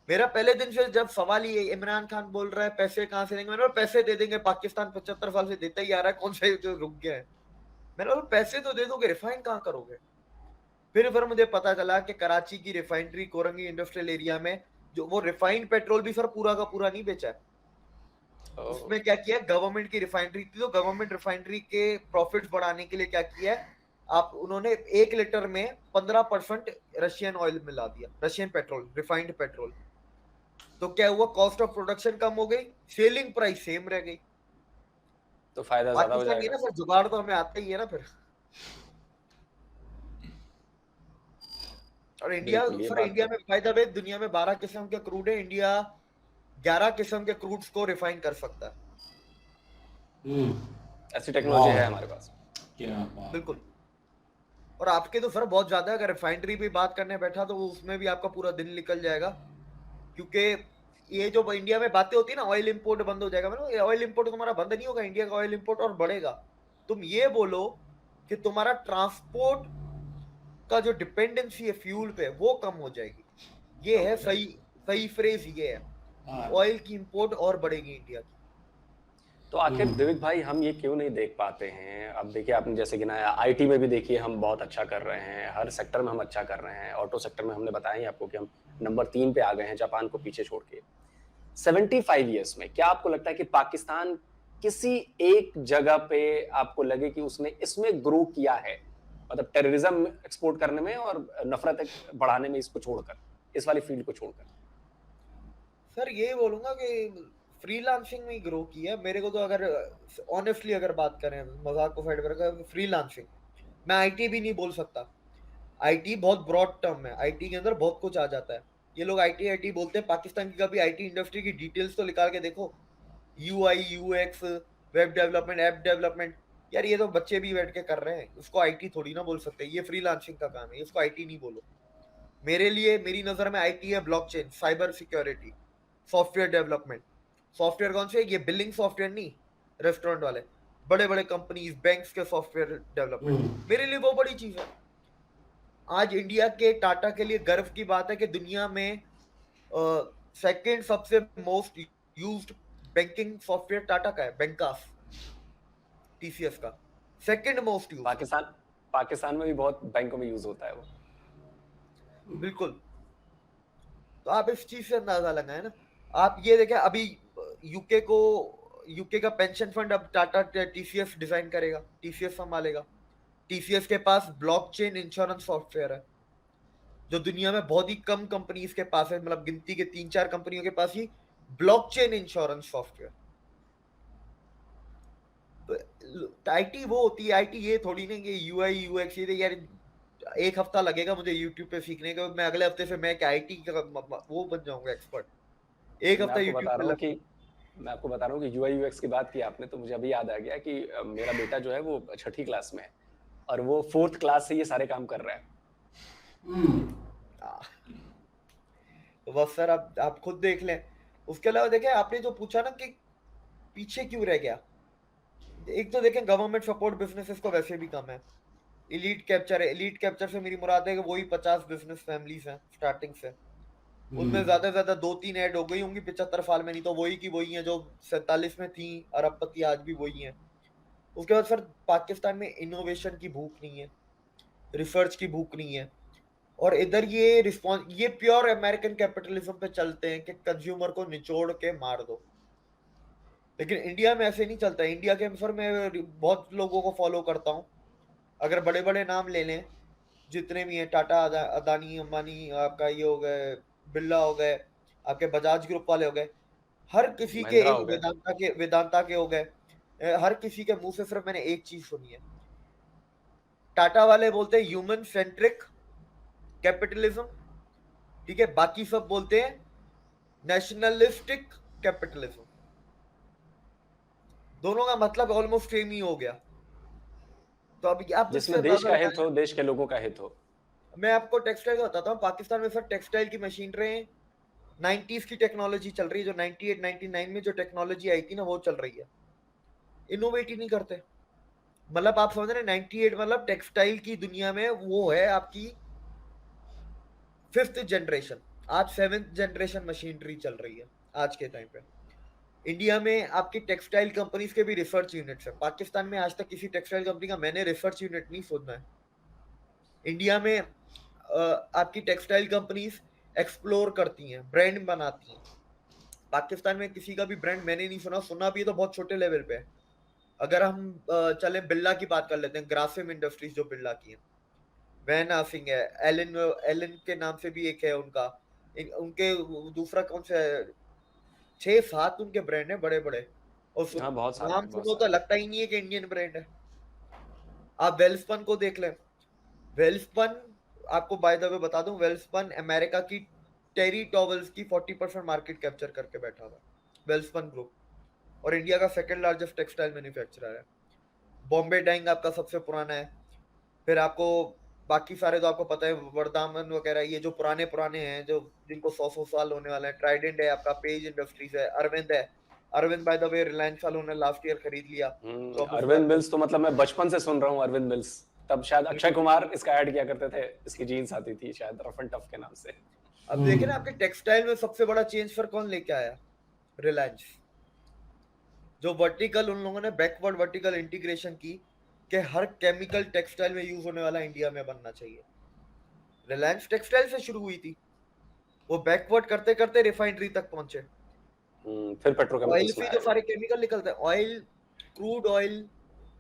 मेरा पहले दिन से जब सवाल ही है, इमरान खान बोल रहा है पैसे कहाँ से देंगे, मैंने बोला पैसे दे देंगे, पाकिस्तान 75 साल से देता ही आ रहा है, कौन सा जो रुक गया है। मैंने बोला पैसे तो दे दोगे, रिफाइन कहाँ करोगे। फिर मुझे पता चला कि कराची की रिफाइनरी कोरंगी इंडस्ट्रियल एरिया में जो वो रिफाइंड पेट्रोल भी सर पूरा का पूरा नहीं बेचा है। उसमें क्या किया, गवर्नमेंट की रिफाइनरी थी, तो गवर्नमेंट रिफाइनरी के प्रॉफिट्स बढ़ाने के लिए क्या किया है, आप उन्होंने 1 लीटर में 15% रशियन ऑयल मिला दिया, रशियन पेट्रोल, रिफाइंड पेट्रोल। तो क्या हुआ, कॉस्ट ऑफ प्रोडक्शन कम हो गई, सेलिंग प्राइस सेम रह गई। तो फायदा ज्यादा हो पाकिस्तान की जाएगा। ना सर जुगाड़ तो हमें आता ही है ना फिर। और इंडिया बिल्कुल, ये सर, बात इंडिया तो में बाय द वे दुनिया में 12 किस्म के क्रूड है, इंडिया 11 किस्म के क्रूड्स को रिफाइन कर सकता है। ऐसी टेक्नोलॉजी Wow. है हमारे पास। क्या बात। बिल्कुल। और आपके तो सर बहुत ज्यादा है, अगर रिफाइनरी पे बात करने बैठा तो उसमें भी आपका पूरा दिन निकल जाएगा। क्योंकि ये जो इंडिया में बातें होती है ना, ऑयल इंपोर्ट बंद हो जाएगा, मतलब ऑयल इंपोर्ट तुम्हारा बंद नहीं होगा, इंडिया का ऑयल इंपोर्ट और बढ़ेगा। तुम ये बोलो कि तुम्हारा ट्रांसपोर्ट का जो डिपेंडेंसी है फ्यूल पे वो कम हो जाएगी। ये है सही सही फ्रेज, ये है ऑयल की इंपोर्ट और बढ़ेगी इंडिया की। तो आखिर दिविक भाई हम ये क्यों नहीं देख पाते हैं। अब देखिए आपने जैसे गिनाया, आईटी में भी देखिए हम बहुत अच्छा कर रहे हैं, हर सेक्टर में हम अच्छा कर रहे हैं। ऑटो सेक्टर में हमने बताया ही आपको कि हम नंबर 3 पे आ गए हैं, जापान को पीछे छोड़ के। 75 ईयर्स में क्या आपको लगता है कि पाकिस्तान किसी एक जगह पे आपको लगे कि उसने इसमें ग्रो किया है, मतलब टेररिज्म एक्सपोर्ट करने में और नफरत बढ़ाने में, इसको छोड़कर, इस वाली फील्ड को छोड़कर। सर ये बोलूंगा कि फ्रीलांसिंग में ही ग्रो किया मेरे को तो। अगर ऑनेस्टली अगर बात करें, मजाक को साइड पर रखकर, फ्रीलांसिंग मैं आईटी भी नहीं बोल सकता। आईटी बहुत ब्रॉड टर्म है, आईटी के अंदर बहुत कुछ आ जाता है। ये लोग आईटी आईटी बोलते हैं, पाकिस्तान की कभी आईटी इंडस्ट्री की डिटेल्स तो निकाल के देखो। UI UX, web development, app development, यार ये तो बच्चे भी बैठ के कर रहे हैं, उसको आईटी थोड़ी ना बोल सकते। ये फ्रीलांसिंग का काम है, इसको आईटी नहीं बोलो। मेरे लिए, मेरी नजर में आईटी है blockchain, cyber security, software development. Software कौन से, ये बिलिंग सॉफ्टवेयर नहीं, रेस्टोरेंट वाले, बड़े बड़े कंपनीज, बैंक्स के सॉफ्टवेयर डेवलपमेंट, मेरे लिए वो बड़ी चीज है। आज इंडिया के टाटा के लिए गर्व की बात है कि दुनिया में सेकंड सबसे most used banking software Tata का है, बैंकास, टीसीएस का सेकंड मोस्ट यूज्ड। पाकिस्तान में भी बहुत बैंकों में यूज होता है वो। बिल्कुल। तो आप इस चीज से अंदाजा लगाए ना। आप ये देखें, अभी यूके का पेंशन फंड अब टाटा टीसीएस डिजाइन करेगा, टीसीएस संभालेगा। टीसीएस के पास ब्लॉकचेन इंश्योरेंस सॉफ्टवेयर है, जो दुनिया में बहुत ही कम कंपनीज के पास है, मतलब गिनती के 3-4 कंपनियों के पास ही ब्लॉकचेन इंश्योरेंस सॉफ्टवेयर। तो आईटी वो होती है, आईटी ये थोड़ी नहीं कि यूआई यूएक्स, ये यार एक हफ्ता लगेगा मुझे यूट्यूब पे सीखने का, मैं अगले हफ्ते से मैं क्या आईटी का वो बन जाऊंगा एक्सपर्ट। एक हफ्ता यूट्यूब पे लग। मैं आपको बता रहा हूँ कि यूआई यूएक्स की बात की आपने, तो मुझे अभी याद आ गया कि मेरा बेटा जो है वो 6ठी क्लास में है और वो 4th क्लास से ये सारे काम कर रहा है। तो बस सर आप खुद देख लें। उसके अलावा देखें, आपने जो पूछा ना कि पीछे क्यों रह गया, एक तो देखें गवर्नमेंट सपोर्ट बिजनेसेस को वैसे भी कम है। एलीट कैप्चर है, एलीट कैप्चर से मेरी मुराद है कि वही 50 बिजनेस फैमिलीज हैं स्टार्टिंग से, उनमें ज्यादा से ज्यादा 2-3 ऐड हो गई होंगी 75 साल में, नहीं तो वही की वही है जो 47 में थी अरबपति, आज भी वही है। उसके बाद सर पाकिस्तान में इनोवेशन की भूख नहीं है, रिसर्च की भूख नहीं है, और इधर ये प्योर अमेरिकन कैपिटलिज्म पे चलते हैं कि कंज्यूमर को निचोड़ के मार दो। लेकिन इंडिया में ऐसे नहीं चलता है। इंडिया के सर मैं बहुत लोगों को फॉलो करता हूँ, अगर बड़े बड़े नाम ले लें जितने भी हैं, टाटा, अदानी, अंबानी, आपका ये हो गए, बिरला हो गए, आपके बजाज ग्रुप वाले हो गए, हर किसी के, महिंद्रा हो गए। वेदांता के हो गए, हर किसी के मुंह से सिर्फ मैंने एक चीज सुनी है। टाटा वाले बोलते हैं ह्यूमन सेंट्रिक कैपिटलिज्म, ठीक है, बाकी सब बोलते हैं नेशनलिस्टिक कैपिटलिज्म। दोनों का मतलब ऑलमोस्ट सेम ही हो गया। तो अभी आप जिसमें देश का हित हो, देश के लोगों का हित हो। मैं आपको टेक्सटाइल का बताता हूँ। पाकिस्तान में सर टेक्सटाइल की मशीनरी 90s की टेक्नोलॉजी चल रही है, जो 98-99 में जो टेक्नोलॉजी आई थी ना वो चल रही है। इनोवेट ही नहीं करते। मतलब आप समझ रहे हैं 98 मतलब टेक्सटाइल की दुनिया में वो है आपकी 5th जनरेशन, आज 7th जनरेशन मशीनरी चल रही है आज के टाइम पे। इंडिया में आपकी टेक्सटाइल कंपनीज के भी रिसर्च यूनिट्स है। पाकिस्तान में आज तक किसी टेक्सटाइल कंपनी का मैंने रिसर्च यूनिट नहीं सुना है। इंडिया में आपकी टेक्सटाइल कंपनीज एक्सप्लोर करती हैं, ब्रांड बनाती हैं। पाकिस्तान में किसी का भी ब्रांड मैंने नहीं सुना भी है तो बहुत छोटे लेवल पे है। अगर हम चले बिरला की बात कर लेते हैं, ग्रासिम इंडस्ट्रीज जो बिरला की है, वैन आसिंग है, एलन के नाम से भी एक है उनका, उनके दूसरा कौन सा है, 6-7 उनके ब्रांड है बड़े बड़े, और हाँ, बहुत सारे नाम हैं, बहुत सुनो तो सारे। लगता ही नहीं है कि इंडियन ब्रांड है। आप वेल्सपन को देख लें, वेल्सपन आपको बाय द वे बता दूं, वेल्सपन अमेरिका की टेरी टॉवल्स की 40% मार्केट कैप्चर करके बैठा हुआ है वेल्सपन ग्रुप, और इंडिया का सेकंड लार्जेस्ट टेक्सटाइल मैन्युफैक्चरर है। बॉम्बे डाइंग आपका सबसे पुराना है। फिर आपको बाकी सारे तो आपको पता है, वर्धामन वगैरह, ये जो पुराने हैं जो जिनको 100 साल होने वाले हैं। ट्राइडेंट है आपका, पेज इंडस्ट्रीज है, अरविंद है। Arvind by the way Reliance वालों ने लास्ट ईयर खरीद लिया। तो अरविंद मिल्स तो मतलब मैं बचपन से सुन रहा हूँ अरविंद मिल्स। तब शायद अक्षय कुमार इसका ऐड किया करते थे, इसकी जीन्स आती थी शायद रफ एंड टफ के नाम से। अब देखे ना आपके टेक्सटाइल में सबसे बड़ा चेंज फिर कौन लेके आया? रिलायंस। जो वर्टिकल उन लोगों ने बैकवर्ड वर्टिकल इंटीग्रेशन की कि हर केमिकल टेक्सटाइल में यूज होने वाला इंडिया में बनना चाहिए। रिलायंस टेक्सटाइल से शुरू हुई थी, वो बैकवर्ड करते करते रिफाइनरी तक पहुंचे। फिर ऑयल पेट्रोकेमिकल्स से में जो आए। सारे केमिकल निकलते हैं, oil, crude oil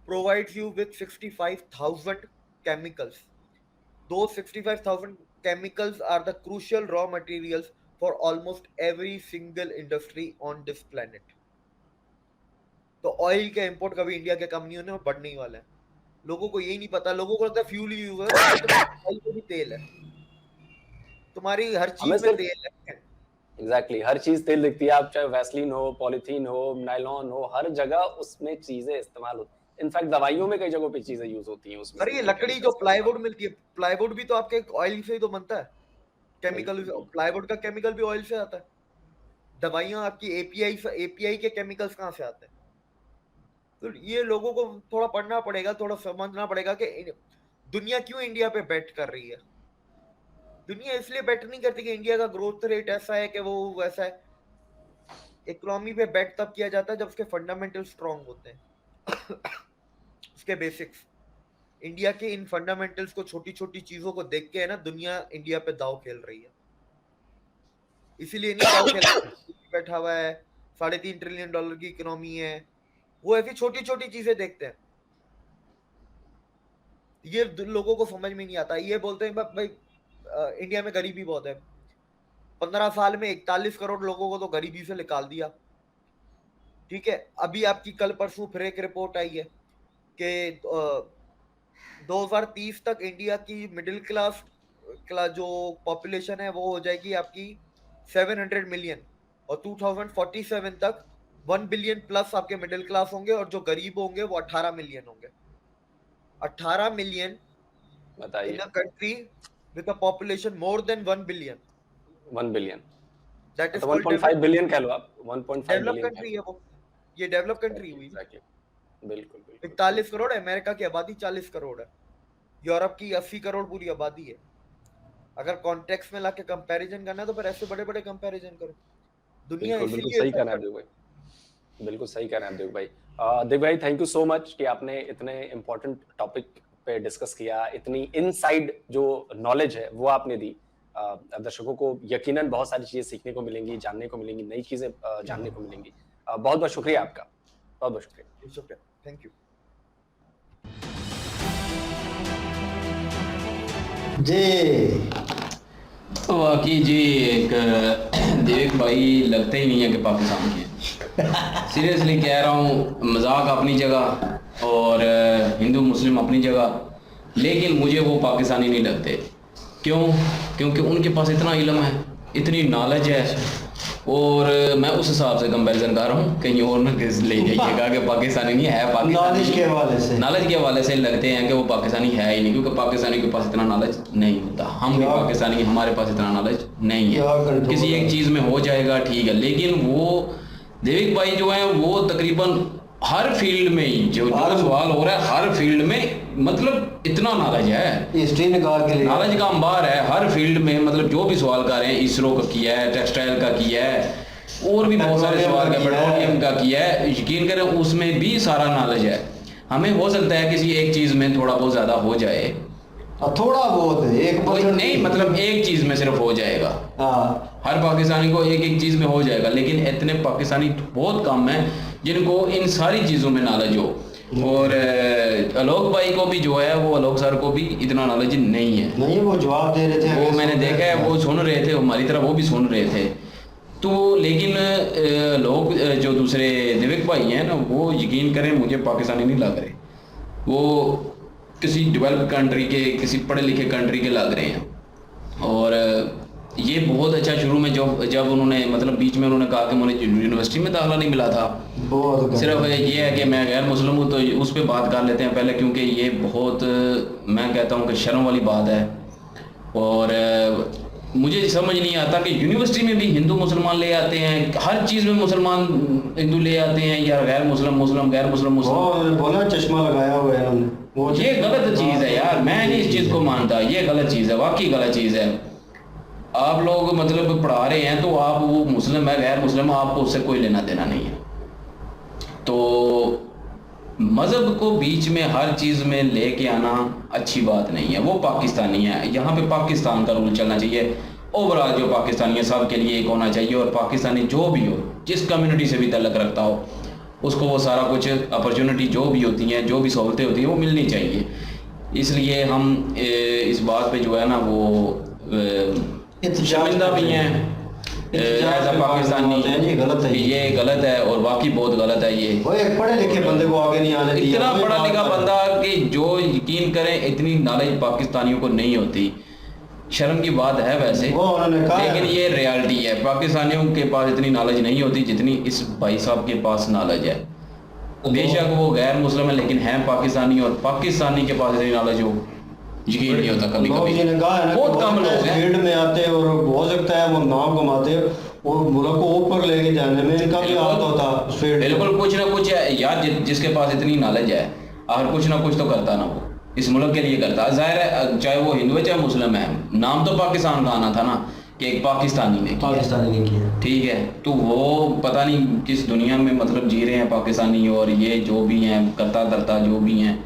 provides you with 65,000 chemicals. Those 65,000 chemicals are the crucial raw materials for almost every single industry on this planet. तो ऑयल के इंपोर्ट कभी इंडिया के कम नहीं होने और बढ़ने ही वाला है। लोगों को यही नहीं पता, लोगों को लगता है फ्यूल यूज है, ऑयल में भी तेल है, तुम्हारी हर चीज में तेल है। एग्जैक्टली, हर चीज तेल दिखती है, आप चाहे वैसलीन हो, पॉलीथीन हो, नायलॉन हो, हर जगह उसमें चीजें इस्तेमाल होती। इनफैक्ट दवाइयों में कई जगहों पे चीजें यूज होती हैं उसमें। अरे ये लकड़ी जो प्लाईवुड मिलती है, प्लाईवुड भी तो आपके ऑयल से ही तो बनता है। केमिकल, प्लाईवुड का केमिकल भी ऑयल से आता है। दवाइयां आपकी एपीआई के केमिकल्स कहाँ से आते हैं? तो ये लोगों को थोड़ा पढ़ना पड़ेगा, थोड़ा समझना पड़ेगा कि दुनिया क्यों इंडिया पे बेट कर रही है। दुनिया इसलिए बेट नहीं करती कि इंडिया का ग्रोथ रेट ऐसा है कि वो वैसा है। इकोनॉमी पे बेट तब किया जाता है जब उसके फंडामेंटल स्ट्रांग होते हैं उसके बेसिक्स। इंडिया के इन फंडामेंटल्स को, छोटी छोटी चीजों को देख के है ना, दुनिया इंडिया पे दाव खेल रही है। इसीलिए नहीं दाव खेल बैठा हुआ है, $3.5 ट्रिलियन की इकोनॉमी है, वो ऐसी छोटी छोटी चीजें देखते हैं। ये लोगों को समझ में नहीं आता। ये बोलते हैं भाई इंडिया में गरीबी बहुत है। 15 साल में 41 करोड़ लोगों को तो गरीबी से निकाल दिया, ठीक है। अभी आपकी कल परसों फिर एक रिपोर्ट आई है कि 2030 तक इंडिया की मिडिल क्लास जो पॉपुलेशन है वो हो जाएगी आपकी 700 मिलियन, और 2047 तक 1 बिलियन प्लस आपके मिडिल क्लास होंगे, और जो गरीब होंगे वो 18 मिलियन होंगे। 18 मिलियन बताइए, in a country with a population more than 1 billion. 1 billion, that is तो कॉल्ड 1.5 बिलियन कह लो आप, 1.5 डेवलप बिलियन कंट्री है वो। ये डेवलप कंट्री हुई। एग्जैक्टली, बिल्कुल बिल्कुल। 41 करोड़, अमेरिका की आबादी 40 करोड़ है, यूरोप की 80 करोड़ पूरी आबादी है। अगर कॉन्टेक्स्ट में लाके कंपैरिजन करना है तो फिर ऐसे बड़े बड़े कंपैरिजन करो। दुनिया बिल्कुल बिल्कुल इसीलिए सही कह रहे हैं सफर आप देव भाई, बिल्कुल सही कह रहे हैं आप देव भाई। देव भाई थैंक यू सो मच कि आपने इतने इम्पोर्टेंट टॉपिक पे डिस्कस किया, इतनी इनसाइड जो नॉलेज है वो आपने दी। दर्शकों को यकीनन बहुत सारी चीजें सीखने को मिलेंगी, जानने को मिलेंगी, नई चीजें जानने को मिलेंगी। बहुत बहुत शुक्रिया आपका, बहुत बहुत शुक्रिया। It's okay, thank you. जी वाकई जी एक देख भाई लगते ही नहीं है कि पाकिस्तान के। सीरियसली कह रहा हूँ, मजाक अपनी जगह और हिंदू मुस्लिम अपनी जगह, लेकिन मुझे वो पाकिस्तानी नहीं लगते। क्यों? क्योंकि उनके पास इतना इल्म है, इतनी नॉलेज है, और मैं उस हिसाब से कंपैरिजन कर रहा हूँ। कहीं और न ले जाइएगा कि पाकिस्तानी नहीं है, पाकिस्तानी नॉलेज के हवाले से, नॉलेज के हवाले से लगते हैं कि वो पाकिस्तानी है ही नहीं, क्योंकि पाकिस्तानी के पास इतना नॉलेज नहीं होता। हम भी पाकिस्तानी, हमारे पास इतना नॉलेज नहीं है। किसी एक चीज़ में हो जाएगा ठीक है, लेकिन वो देविक भाई जो है वो तकरीबन हर फील्ड में ही जो सवाल हो रहा है, हर फील्ड में मतलब इतना नॉलेज है, हिस्ट्री निकाल के लिए नॉलेज का अंबार है हर फील्ड में। मतलब जो भी सवाल कर रहे हैं, इसरो का किया है, टेक्सटाइल का किया है, और भी बहुत सारे सवाल का, पेट्रोलियम का किया है, यकीन करें उसमें भी सारा नॉलेज है। हमें हो सकता है किसी एक चीज़ में थोड़ा बहुत ज़्यादा हो जाए, थोड़ा बहुत एक नहीं मतलब एक चीज़ में सिर्फ हो जाएगा। हाँ, हर पाकिस्तानी को एक एक चीज़ में हो जाएगा, लेकिन इतने पाकिस्तानी बहुत कम हैं जिनको इन सारी चीज़ों में नॉलेज हो। और आलोक भाई को भी जो है वो, आलोक सर को भी इतना नॉलेज नहीं है। नहीं वो जवाब दे रहे थे, वो मैंने देखा है, वो सुन रहे थे हमारी तरह, वो भी सुन रहे थे। तो लेकिन लोग जो दूसरे दिव्यक भाई हैं ना, वो यकीन करें मुझे पाकिस्तानी नहीं लग रहे, वो किसी डेवलप कंट्री के, किसी पढ़े लिखे कंट्री के लग रहे हैं। और ये बहुत अच्छा, शुरू में जब उन्होंने मतलब बीच में उन्होंने कहा कि मुझे यूनिवर्सिटी में दाखिला नहीं मिला था, सिर्फ ये है कि मैं गैर मुस्लिम हूँ, तो उस पर बात कर लेते हैं पहले, क्योंकि ये बहुत मैं कहता हूँ कि शर्म वाली बात है। और मुझे समझ नहीं आता कि यूनिवर्सिटी में भी हिंदू मुसलमान ले आते हैं, हर चीज़ में मुसलमान हिंदू ले आते हैं, या गैर मुस्लिम मुस्लिम, गैर मुस्लिम मुस्लिम, बोला चश्मा लगाया हुआ है उन्होंने। ये गलत चीज़ है यार, मैं नहीं इस चीज़ को मानता, ये गलत चीज़ है, वाकई गलत चीज़ है। आप लोग मतलब पढ़ा रहे हैं तो आप, वो मुस्लिम है गैर मुस्लिम, आपको उससे कोई लेना देना नहीं है। तो मज़हब को बीच में हर चीज़ में लेके आना अच्छी बात नहीं है। वो पाकिस्तानी है, यहाँ पे पाकिस्तान का रूल चलना चाहिए, ओवरऑल जो पाकिस्तानी है सब के लिए एक होना चाहिए। और पाकिस्तानी जो भी हो, जिस कम्युनिटी से भी ताल्लुक़ रखता हो, उसको वो सारा कुछ अपॉर्चुनिटी जो भी होती हैं, जो भी सहूलतें होती हैं, वो मिलनी चाहिए। इसलिए हम इस बात पे जो है ना वो शर्मिंदा भी हैं पाकिस्तानी, ये गलत है, ये गलत है और वाकई बहुत गलत है। ये वो एक पढ़े लिखे बंदे को आगे नहीं आने दिया, इतना पढ़ा लिखा बंदा कि जो यकीन करें इतनी नॉलेज पाकिस्तानियों को नहीं होती, शर्म की बात है वैसे, वो उन्होंने कहा, लेकिन ये रियलिटी है। पाकिस्तानियों के पास इतनी नॉलेज नहीं होती जितनी इस भाई साहब के पास नॉलेज है। बेशक वो गैर मुस्लिम है, लेकिन हैं पाकिस्तानी, और पाकिस्तानी के पास इतनी नॉलेज हो यकीन नहीं होता कभी कभी। बहुत कम लोग हैं फील्ड में आते और हो सकता है वो नाम कमाते और मुल्क को ऊपर लेके जाने में इनका भी हाथ होता। बिल्कुल कुछ ना कुछ है यार, जिसके पास इतनी नॉलेज है और कुछ ना कुछ तो करता ना, वो इस मुल्क के लिए करता। जाहिर है चाहे वो हिंदू है चाहे मुस्लिम है, नाम तो पाकिस्तान का आना था ना, कि एक पाकिस्तानी ने किया, ठीक है। तो वो पता नहीं किस दुनिया में मतलब जी रहे हैं पाकिस्तानी, और ये जो भी हैं करता धरता जो भी हैं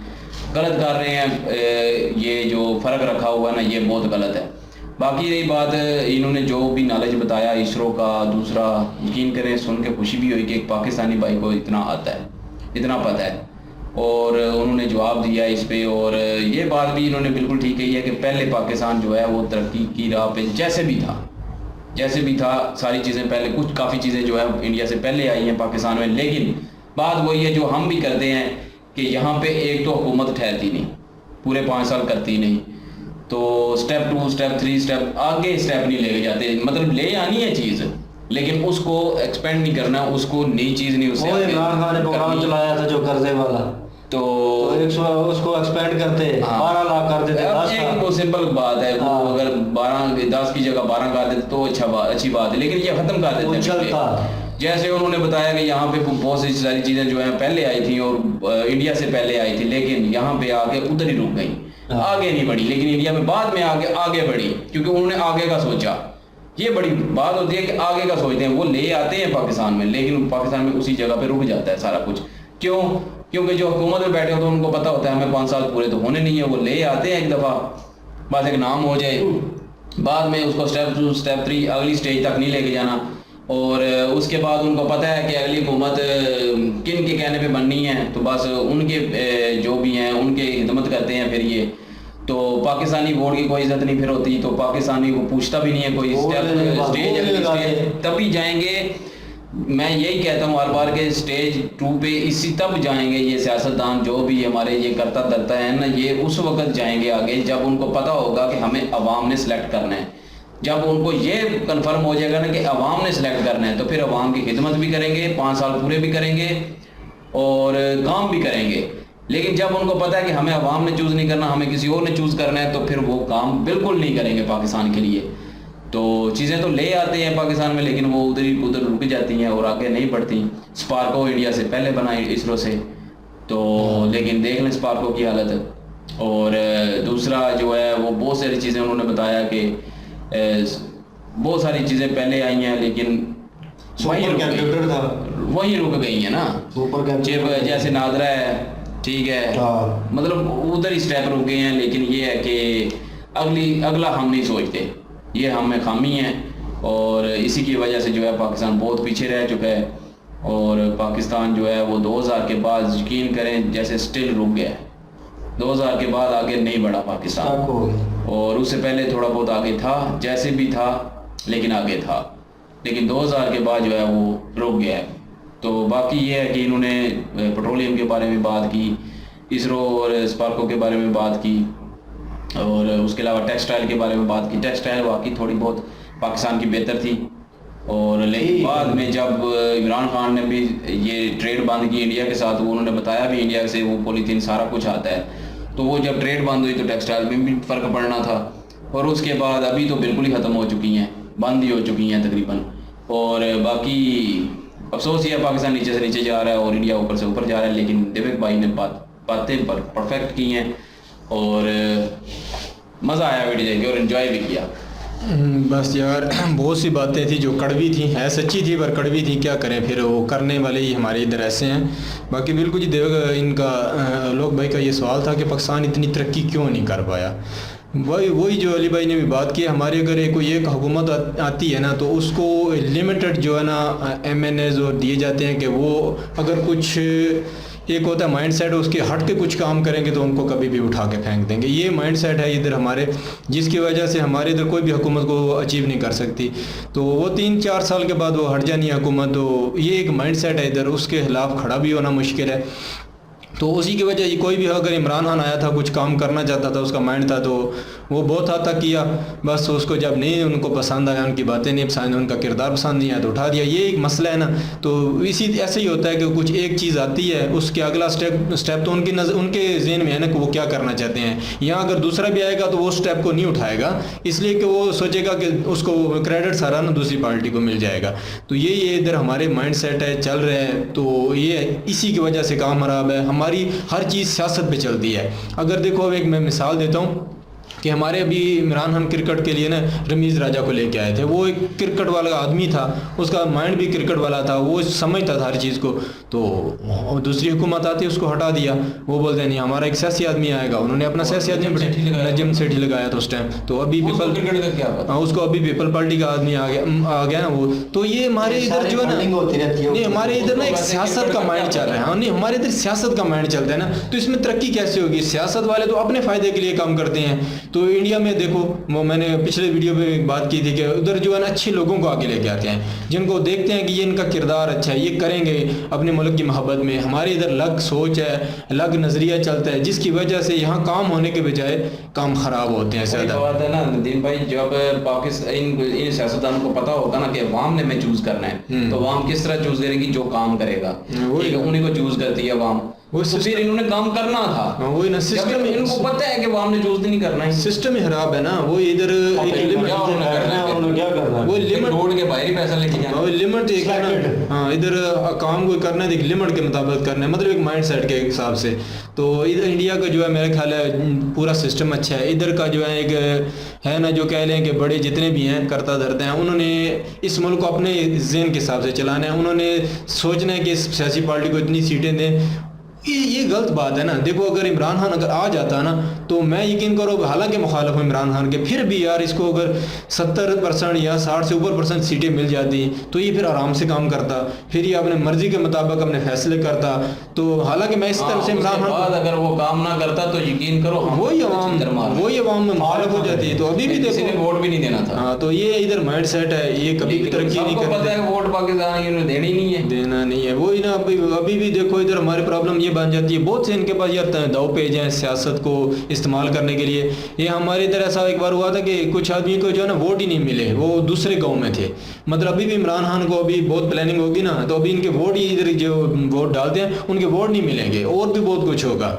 गलत कर रहे हैं। ये जो फ़र्क रखा हुआ है ना, ये बहुत गलत है। बाकी रही बात इन्होंने जो भी नॉलेज बताया इसरो का, दूसरा यकीन करें सुन के खुशी भी हुई कि एक पाकिस्तानी भाई को इतना आता है, इतना पता है, और उन्होंने जवाब दिया इस पे। और ये बात भी इन्होंने बिल्कुल ठीक कही है कि पहले पाकिस्तान जो है वो तरक्की की राह पे जैसे भी था सारी चीज़ें पहले, कुछ काफ़ी चीज़ें जो है इंडिया से पहले आई हैं पाकिस्तान में। लेकिन बात वही है जो हम भी करते हैं कि यहाँ पे एक तो हुकूमत ठहरती नहीं, पूरे 5 साल करती नहीं, तो स्टेप 2 स्टेप 3 स्टेप आगे स्टेप नहीं ले जाते। मतलब ले आनी है चीज़, लेकिन उसको एक्सपेंड नहीं करना, उसको नई चीज़ नहीं, उससे इमरान खान ने प्रोग्राम चलाया था जो कर्जे वाला, तो उसको एक्सपेंड करते 12 लाख कर देते। एक वो सिंपल बात है, वो अगर 10 की जगह 12 कर देते तो अच्छी बात है, लेकिन ये खत्म कर देते। जैसे उन्होंने बताया कि यहाँ पे बहुत सी सारी चीज़ें जो हैं पहले आई थी और इंडिया से पहले आई थी, लेकिन यहाँ पे आके उधर ही रुक गई। आगे नहीं बढ़ी, लेकिन इंडिया में बाद में आगे बढ़ी, क्योंकि उन्होंने आगे का सोचा। ये बड़ी बात होती है कि आगे का सोचते हैं, वो ले आते हैं पाकिस्तान में, लेकिन पाकिस्तान में उसी जगह पे रुक जाता है सारा कुछ। क्यों? क्योंकि जो हुकूमत में बैठे हो तो उनको पता होता है हमें 5 साल पूरे तो होने नहीं है, वो ले आते हैं एक दफ़ा, बस एक नाम हो जाए, बाद में उसको स्टेप 2 स्टेप 3 अगली स्टेज तक नहीं लेके जाना। और उसके बाद उनको पता है कि अगली हुकूमत किन के कहने पे बननी है, तो बस उनके जो भी हैं उनके खिदमत करते हैं। फिर ये तो पाकिस्तानी बोर्ड की कोई इज्जत नहीं फिर होती, तो पाकिस्तानी को पूछता भी नहीं है कोई स्टेज तभी जाएंगे। मैं यही कहता हूँ हर बार के स्टेज 2 पे इसी तब जाएंगे ये सियासतदान जो भी हमारे ये करता धरता है ना, ये उस वक्त जाएंगे आगे जब उनको पता होगा कि हमें अवाम ने सिलेक्ट करना है। जब उनको ये कंफर्म हो जाएगा ना कि अवाम ने सिलेक्ट करना है, तो फिर अवाम की खिदमत भी करेंगे, 5 साल पूरे भी करेंगे और काम भी करेंगे। लेकिन जब उनको पता है कि हमें अवाम ने चूज़ नहीं करना, हमें किसी और ने चूज़ करना है, तो फिर वो काम बिल्कुल नहीं करेंगे पाकिस्तान के लिए। तो चीज़ें तो ले आते हैं पाकिस्तान में, लेकिन वो उधर रुक जाती हैं और आगे नहीं बढ़ती। स्पार्को इंडिया से पहले बनाई इसरो से, तो लेकिन देख लें स्पार्को की हालत। और दूसरा जो है वो बहुत सारी चीज़ें उन्होंने बताया कि बहुत सारी चीज़ें पहले आई हैं, लेकिन वही रुक गई हैं ना। जैसे नादरा है, ठीक है, मतलब उधर ही स्टेप रुक गए हैं। लेकिन ये है कि अगला हम नहीं सोचते, ये हमें खामी है, और इसी की वजह से जो है पाकिस्तान बहुत पीछे रह चुका है। और पाकिस्तान जो है वो 2000 के बाद यकीन करें जैसे स्टिल रुक गया है। 2000 के बाद आगे नहीं बढ़ा पाकिस्तान, और उससे पहले थोड़ा बहुत आगे था, जैसे भी था लेकिन आगे था, लेकिन 2000 के बाद जो है वो रुक गया है। तो बाकी ये है कि इन्होंने पेट्रोलियम के बारे में बात की, इसरो और स्पार्को के बारे में बात की, और उसके अलावा टेक्सटाइल के बारे में बात की। टेक्सटाइल वाकई थोड़ी बहुत पाकिस्तान की बेहतर थी, और लेकिन बाद में जब इमरान खान ने भी ये ट्रेड बंद की इंडिया के साथ, वो उन्होंने बताया भी इंडिया से वो पॉलीथीन सारा कुछ आता है, तो वो जब ट्रेड बंद हुई तो टेक्सटाइल में भी फ़र्क पड़ना था। और उसके बाद अभी तो बिल्कुल ही ख़त्म हो चुकी हैं, बंद ही हो चुकी हैं तकरीबन। और बाकी अफसोस ये पाकिस्तान नीचे से नीचे जा रहा है और इंडिया ऊपर से ऊपर जा रहा है, लेकिन दिवेक भाई ने बातें परफेक्ट की हैं और मज़ा आया वीडियो देख के और एंजॉय भी किया। बस यार बहुत सी बातें थी जो कड़वी थी, है सच्ची थी पर कड़वी थी, क्या करें, फिर वो करने वाले ही हमारे इधर ऐसे हैं। बाकी बिल्कुल जी देवेगा इनका लोक भाई का ये सवाल था कि पाकिस्तान इतनी तरक्की क्यों नहीं कर पाया। वही जो अली भाई ने भी बात की, हमारे अगर कोई एक हुकूमत आती है ना तो उसको लिमिटेड जो है ना MNAs और दिए जाते हैं कि वो अगर कुछ एक होता है माइंड सेट, उसके हट के कुछ काम करेंगे तो उनको कभी भी उठा के फेंक देंगे। ये माइंड सेट है इधर हमारे, जिसकी वजह से हमारे इधर कोई भी हुकूमत को अचीव नहीं कर सकती। तो वो 3-4 साल के बाद वो हट जानी है हुकूमत, तो ये एक माइंड सेट है इधर, उसके खिलाफ खड़ा भी होना मुश्किल है। तो उसी की वजह ये कोई भी अगर इमरान खान आया था, कुछ काम करना चाहता था, उसका माइंड था, तो वो बहुत हद तक किया। बस उसको जब नहीं उनको पसंद आया, उनकी बातें नहीं पसंद, उनका किरदार पसंद नहीं आया तो उठा दिया। ये एक मसला है ना। तो इसी ऐसे ही होता है कि कुछ एक चीज़ आती है, उसके अगला स्टेप तो उनके जहन में है ना कि वो क्या करना चाहते हैं। यहाँ अगर दूसरा भी आएगा तो वो स्टेप को नहीं उठाएगा, इसलिए कि वो सोचेगा कि उसको क्रेडिट सारा ना दूसरी पार्टी को मिल जाएगा। तो ये इधर हमारे माइंड सेट है, चल रहे हैं। तो ये इसी की वजह से काम खराब है। हमारी हर चीज़ सियासत पे चलती है। अगर देखो, अब एक मैं मिसाल देता हूँ कि हमारे अभी इमरान खान क्रिकेट के लिए ना रमीज़ राजा को लेके आए थे। वो एक क्रिकेट वाला आदमी था, उसका माइंड भी क्रिकेट वाला था, वो समझता था हर चीज़ को। तो दूसरी हुकूमत आती उसको हटा दिया। वो बोलते हैं नहीं हमारा एक सियासी आदमी आएगा, उन्होंने अपना सियासी आदमी नजम सेठी लगाया था उस टाइम। तो अभी पीपल क्रिकेट का क्या, उसको अभी पीपल पार्टी का आदमी आ गया ना वो। तो ये हमारे इधर जो है ना, नहीं हमारे इधर ना एक सियासत का माइंड चल रहा है। हाँ नहीं, हमारे इधर सियासत का माइंड चलता है ना, तो इसमें तरक्की कैसे होगी। सियासत वाले तो अपने फ़ायदे के लिए काम करते हैं। तो इंडिया में देखो, वो मैंने पिछले वीडियो में बात की थी कि उधर जो है ना अच्छे लोगों को आगे लेके आते हैं, जिनको देखते हैं कि ये इनका किरदार अच्छा है, ये करेंगे अपने मुल्क की मोहब्बत में। हमारे इधर अलग सोच है, अलग नज़रिया चलता है, जिसकी वजह से यहाँ काम होने के बजाय काम खराब होते हैं ज़्यादा। बात है ना नदीम भाई, जब पाकिस्तान इन सियासतदानों को पता होगा ना कि अवाम ने मैं चूज़ करना है, तो अवाम किस तरह चूज़ करेगी, जो काम करेगा, उन्हीं को चूज़ करती है अवाम। वो तो फिर इन्होंने काम करना था। हाँ, वही ना सिस्टम, इनको पता है कि वो हमने चूज नहीं करना है, सिस्टम ही खराब है ना। वो इधर एक लिमिट, उन्होंने क्या करना है? वो लिमिट रोड के बाहर ही पैसा लेके जाना, वो लिमिट एक है ना। हाँ, इधर काम को करना है एक लिमिट के मुताबिक करना है, मतलब एक माइंड सेट के हिसाब से। तो इधर इंडिया का जो है मेरा ख्याल है पूरा सिस्टम अच्छा है। इधर का जो है एक है ना, जो कह लें कि बड़े जितने भी हैं करता धरते हैं, उन्होंने इस मुल्क को अपने ज़हन के हिसाब से चलाना है। उन्होंने सोचना है कि इस सियासी पार्टी को इतनी सीटें दें। ये गलत बात है ना। देखो, अगर इमरान खान अगर आ जाता ना, तो मैं यकीन करो, हालांकि मुखालिफ हूँ इमरान खान के, फिर भी यार इसको अगर 70% या 60 से ऊपर % सीटें मिल जाती तो ये फिर आराम से काम करता, फिर ये अपने मर्जी के मुताबिक अपने फैसले करता। तो हालांकि मैं इस तरफ से इमरान खान, अगर वो काम ना करता तो यकीन करो वही अवाम में मुखालिफ हो जाती है। तो अभी भी देखो, वोट भी नहीं देना था। हाँ, तो ये इधर माइंड सेट है, ये कभी भी तरक्की नहीं करता। वोट पाकिस्तान देनी नहीं है, देना नहीं है, वही ना। अभी भी देखो इधर हमारी प्रॉब्लम ये बन जाती है, बहुत से इनके पास यार दाव पेज हैं सियासत को इस्तेमाल करने के लिए। ये हमारे इधर ऐसा एक बार हुआ था कि कुछ आदमी को जो है ना वोट ही नहीं मिले, वो दूसरे गांव में थे। मतलब अभी भी इमरान खान को अभी बहुत प्लानिंग होगी ना, तो अभी इनके वोट ही इधर जो वोट डालते हैं उनके वोट नहीं मिलेंगे, और भी बहुत कुछ होगा।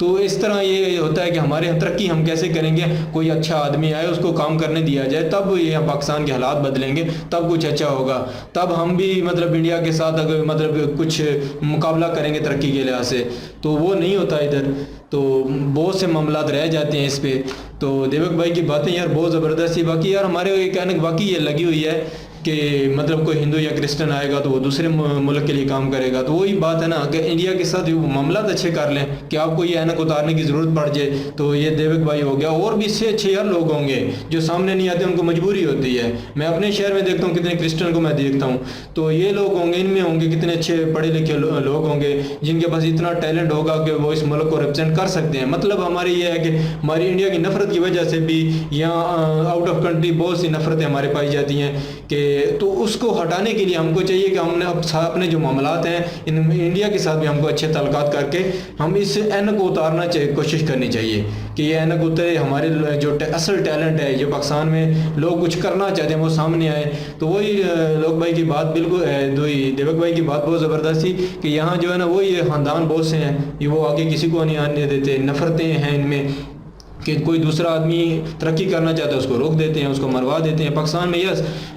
तो इस तरह ये होता है कि हमारे यहाँ तरक्की हम कैसे करेंगे, कोई अच्छा आदमी आए उसको काम करने दिया जाए, तब ये पाकिस्तान के हालात बदलेंगे, तब कुछ अच्छा होगा। तब हम भी मतलब इंडिया के साथ अगर मतलब कुछ मुकाबला करेंगे तरक्की के लिहाज से, तो वो नहीं होता इधर। तो बहुत से मामलात रह जाते हैं इस पे। तो देवक भाई की बातें यार बहुत ज़बरदस्त थी। बाकी यार हमारे कहने की बाकी ये लगी हुई है कि मतलब कोई हिंदू या क्रिश्चियन आएगा तो वो दूसरे मुल्क के लिए काम करेगा। तो वही बात है ना कि इंडिया के साथ मामला अच्छे कर लें कि आपको ये ऐनक उतारने की ज़रूरत पड़ जाए, तो ये देवक भाई हो गया। और भी इससे अच्छे यार लोग होंगे जो सामने नहीं आते, उनको मजबूरी होती है। मैं अपने शहर में देखता हूँ कितने क्रिश्चियन को मैं देखता हूँ, तो ये लोग होंगे, इनमें होंगे कितने अच्छे पढ़े लिखे लोग होंगे जिनके पास इतना टैलेंट होगा कि वो इस मुल्क को रिप्रेजेंट कर सकते हैं। मतलब हमारी ये है कि हमारी इंडिया की नफरत की वजह से भी यहाँ आउट ऑफ कंट्री बहुत सी नफरतें हमारे पाई जाती हैं कि, तो उसको हटाने के लिए हमको चाहिए कि हमने अपने जो मामलात हैं इन इंडिया के साथ भी हमको अच्छे ताल्लुकात करके हम इस ऐनक को उतारना चाहिए, कोशिश करनी चाहिए कि ये ऐनक उतरे, हमारे जो असल टैलेंट है जो पाकिस्तान में लोग कुछ करना चाहते हैं वो सामने आए। तो वही लोक भाई की बात बिल्कुल, देवक भाई की बात बहुत ज़बरदस्त थी कि यहाँ जो है ना वही ख़ानदान बहुत से हैं, ये वो आगे किसी को नहीं आने देते, नफ़रतें हैं इनमें कि कोई दूसरा आदमी तरक्की करना चाहता है उसको रोक देते हैं, उसको मरवा देते हैं। पाकिस्तान में यह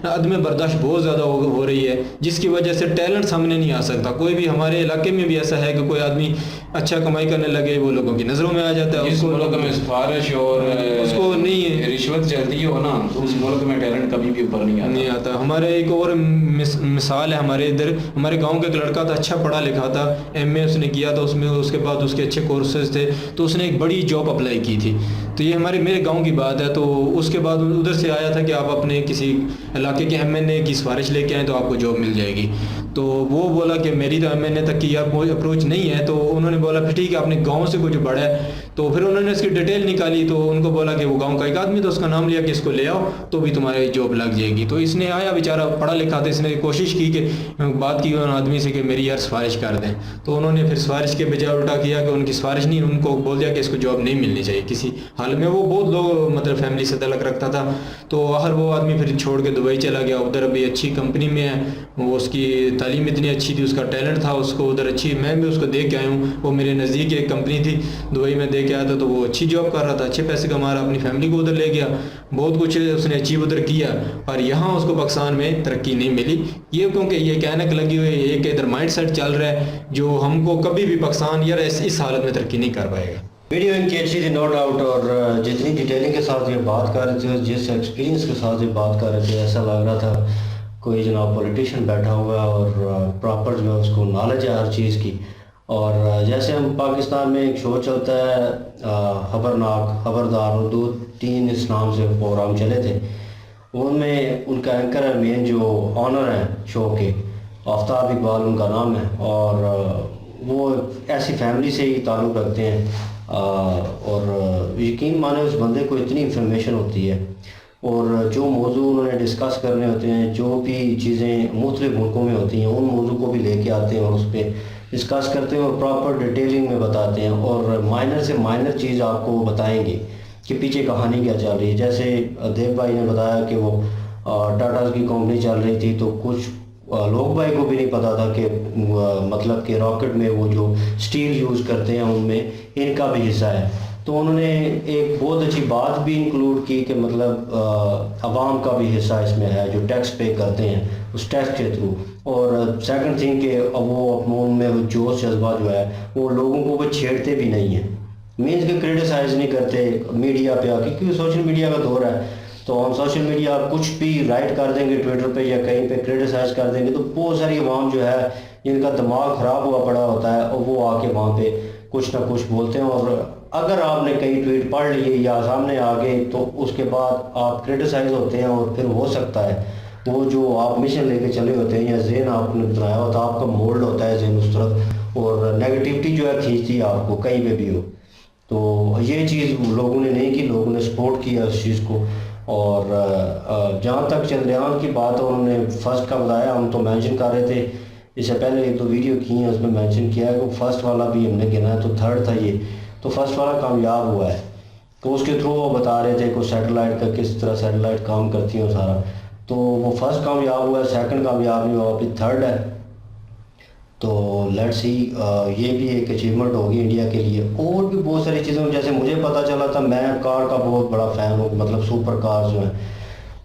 अदम बर्दाश्त बहुत ज़्यादा हो रही है, जिसकी वजह से टैलेंट सामने नहीं आ सकता। कोई भी हमारे इलाके में भी ऐसा है कि कोई आदमी अच्छा कमाई करने लगे, वो लोगों की नज़रों में आ जाता है। उस मुल्क में सिफारिश और उसको नहीं रिश्वत चलती हो ना, तो उस मुल्क में टैलेंट कभी भी ऊपर नहीं आता। हमारे एक और मिसाल है, हमारे इधर हमारे गांव का एक लड़का था, अच्छा पढ़ा लिखा था, MA उसने किया था, उसमें उसके बाद उसके अच्छे कोर्सेज थे, तो उसने एक बड़ी जॉब अप्लाई की थी। तो ये मेरे गांव की बात है। तो उसके बाद उधर से आया था कि आप अपने किसी इलाके के MNA की सिफारिश लेके आए तो आपको जॉब मिल जाएगी। तो वो बोला कि मेरी तो MNA तक की यार कोई अप्रोच नहीं है। तो उन्होंने बोला फिर ठीक है, अपने गांव से कुछ बड़ा है। तो फिर उन्होंने इसकी डिटेल निकाली, तो उनको बोला कि वो गांव का एक आदमी, तो उसका नाम लिया कि इसको ले आओ तो भी तुम्हारी जॉब लग जाएगी। तो इसने आया, बेचारा पढ़ा लिखा था, इसने कोशिश की कि बात की उन आदमी से कि मेरी यार सिफारिश कर दें। तो उन्होंने फिर सिफारिश के बजाय उल्टा किया कि उनकी सिफारिश नहीं, उनको बोल दिया कि इसको जॉब नहीं मिलनी चाहिए किसी हाल में। वो बहुत लोग मतलब फैमिली से तलक रखता था, तो आखिर वो आदमी फिर छोड़ के दुबई चला गया। उधर अभी अच्छी कंपनी में है, वो उसकी तालीम इतनी अच्छी थी, उसका टैलेंट था, उसको उधर अच्छी, मैं भी उसको देख के आया हूँ। वो मेरे नज़दीक एक कंपनी थी, दुबई में देख के आया था, तो वो अच्छी जॉब कर रहा था, अच्छे पैसे कमा रहा, अपनी फैमिली को उधर ले गया, बहुत कुछ उसने अचीव उधर किया। और यहाँ उसको पाकिस्तान में तरक्की नहीं मिली, ये क्योंकि ये कहने लगी हुई है कि इधर माइंड सेट चल रहा है जो हमको कभी भी पाकिस्तान यार इस हालत में तरक्की नहीं कर पाएगा। वीडियो इनकी अच्छी थी नो डाउट, और जितनी डिटेलिंग के साथ ये बात कर रहे थे, जिस एक्सपीरियंस के साथ ये बात कर रहे थे, ऐसा लग रहा था कोई जनाब पॉलिटिशियन बैठा हुआ और प्रॉपर जो है उसको नॉलेज है हर चीज़ की। और जैसे हम पाकिस्तान में एक शो चलता है खबरनाक, खबरदार, 2-3 इस नाम से प्रोग्राम चले थे, उनमें उनका एंकर है मेन जो ऑनर है शो के, आफ्ताब इकबाल उनका नाम है। और वो ऐसी फैमिली से ही ताल्लुक़ रखते हैं, और यकीन माने उस बंदे को इतनी इंफॉर्मेशन होती है, और जो मौजू उन्होंने डिस्कस करने होते हैं, जो भी चीज़ें मुख्तलिफ मुल्कों में होती हैं, उन मौजू को भी लेके आते हैं और उस पर डिस्कस करते हैं और प्रॉपर डिटेलिंग में बताते हैं, और माइनर से माइनर चीज़ आपको बताएंगे कि पीछे कहानी क्या चल रही है। जैसे देव भाई ने बताया कि वो टाटा की कंपनी चल रही थी, तो कुछ लोग भाई को भी नहीं पता था कि मतलब कि रॉकेट में वो जो स्टील यूज़ करते हैं उनमें इनका भी हिस्सा है। तो उन्होंने एक बहुत अच्छी बात भी इंक्लूड की कि मतलब आवाम का भी हिस्सा इसमें है जो टैक्स पे करते हैं उस टैक्स के थ्रू। और सेकंड थिंग कि वो उनमें वो जोश जज्बा जो है वो लोगों को वो छेड़ते भी नहीं हैं, मीन्स के क्रिटिसाइज़ नहीं करते मीडिया पे आके, क्योंकि सोशल मीडिया का दौर है। तो ऑन सोशल मीडिया आप कुछ भी राइट कर देंगे ट्विटर पे या कहीं पे क्रिटिसाइज़ कर देंगे तो बहुत सारी आवाम जो है जिनका दिमाग ख़राब हुआ पड़ा होता है और वो आके वहाँ पे कुछ ना कुछ बोलते हैं। और अगर आपने कई ट्वीट पढ़ लिए या सामने आ गए तो उसके बाद आप क्रिटिसाइज़ होते हैं और फिर हो सकता है वो जो आप मिशन लेके चले होते हैं या जेन आपने बनाया होता है आपका मोल्ड होता है जेन उस तरफ और नेगेटिविटी जो है खींचती है आपको कहीं पे भी हो। तो ये चीज़ लोगों ने नहीं की, लोगों ने सपोर्ट किया उस चीज़ को। और जहाँ तक चंद्रयान की बात है उन्होंने फर्स्ट का बताया, हम तो मेंशन कर रहे थे इससे पहले एक दो वीडियो की हैं उसमें मेंशन किया है कि फर्स्ट वाला भी हमने गिना है तो थर्ड था ये, तो फर्स्ट वाला कामयाब हुआ है। तो उसके थ्रू वो बता रहे थे कि सैटेलाइट का किस तरह सैटेलाइट काम करती है सारा, तो वो फर्स्ट कामयाब हुआ है, सेकंड कामयाब नहीं हुआ, अभी थर्ड है। तो लेट्स सी ये भी एक अचीवमेंट होगी इंडिया के लिए। और भी बहुत सारी चीज़ों जैसे मुझे पता चला था, मैं कार का बहुत बड़ा फ़ैन हूँ, मतलब सुपर कार जो है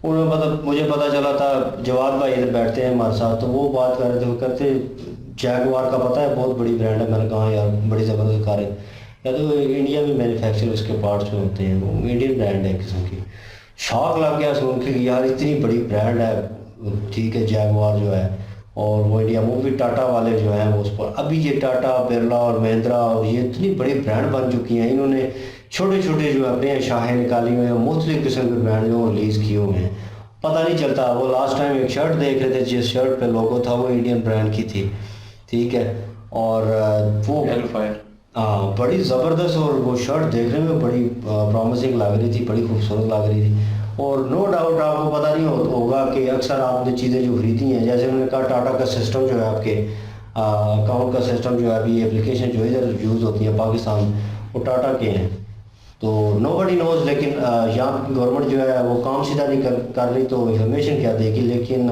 उन्हें मतलब मुझे पता चला था, जवाद भाई इधर बैठते हैं हमारे साथ तो वो बात कर रहे थे, वो कहते जैगवार का पता है बहुत बड़ी ब्रांड है। मैंने कहा यार बड़ी ज़बरदस्त कार है, या तो इंडिया में मैन्युफैक्चर उसके पार्ट्स में होते हैं, वो इंडियन ब्रांड है किस्म की। शौक लग गया सुन के यार इतनी बड़ी ब्रांड है, ठीक है जैगवार जो है, और वो इंडिया वो भी टाटा वाले जो हैं वो उस पर अभी ये टाटा बिरला और महिंद्रा और ये इतनी बड़ी ब्रांड बन चुकी हैं। इन्होंने छोटे छोटे जो अपने शाहें निकाली हुए हैं, मुख्तलिफ किस्म के ब्रांड जो रिलीज़ किए हुए हैं, पता नहीं चलता। वो लास्ट टाइम एक शर्ट देख रहे थे जिस शर्ट पे लोगो था वो इंडियन ब्रांड की थी, ठीक है, और वो हाँ बड़ी ज़बरदस्त, और वो शर्ट देखने में बड़ी प्रॉमिसिंग लग रही थी, बड़ी खूबसूरत लग रही थी। और नो डाउट आपको पता नहीं होगा कि अक्सर आपने चीज़ें जो खरीदी हैं, जैसे उन्होंने कहा टाटा का सिस्टम जो है आपके अकाउंट का सिस्टम जो है अभी एप्लीकेशन जो इधर यूज़ होती है पाकिस्तान वो टाटा के हैं, तो नोबडी नोज़। लेकिन यहाँ की गवर्नमेंट जो है वो काम सीधा नहीं कर रही, तो इंफॉर्मेशन क्या देगी। लेकिन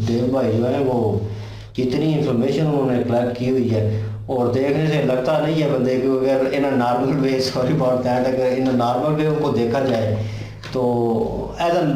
देव भाई जो है वो कितनी इंफॉर्मेशन उन्होंने कलेक्ट की हुई है, और देखने से लगता नहीं है बंदे को, अगर in normal way sorry for that, अगर इन नॉर्मल वे उनको देखा जाए तो एज एन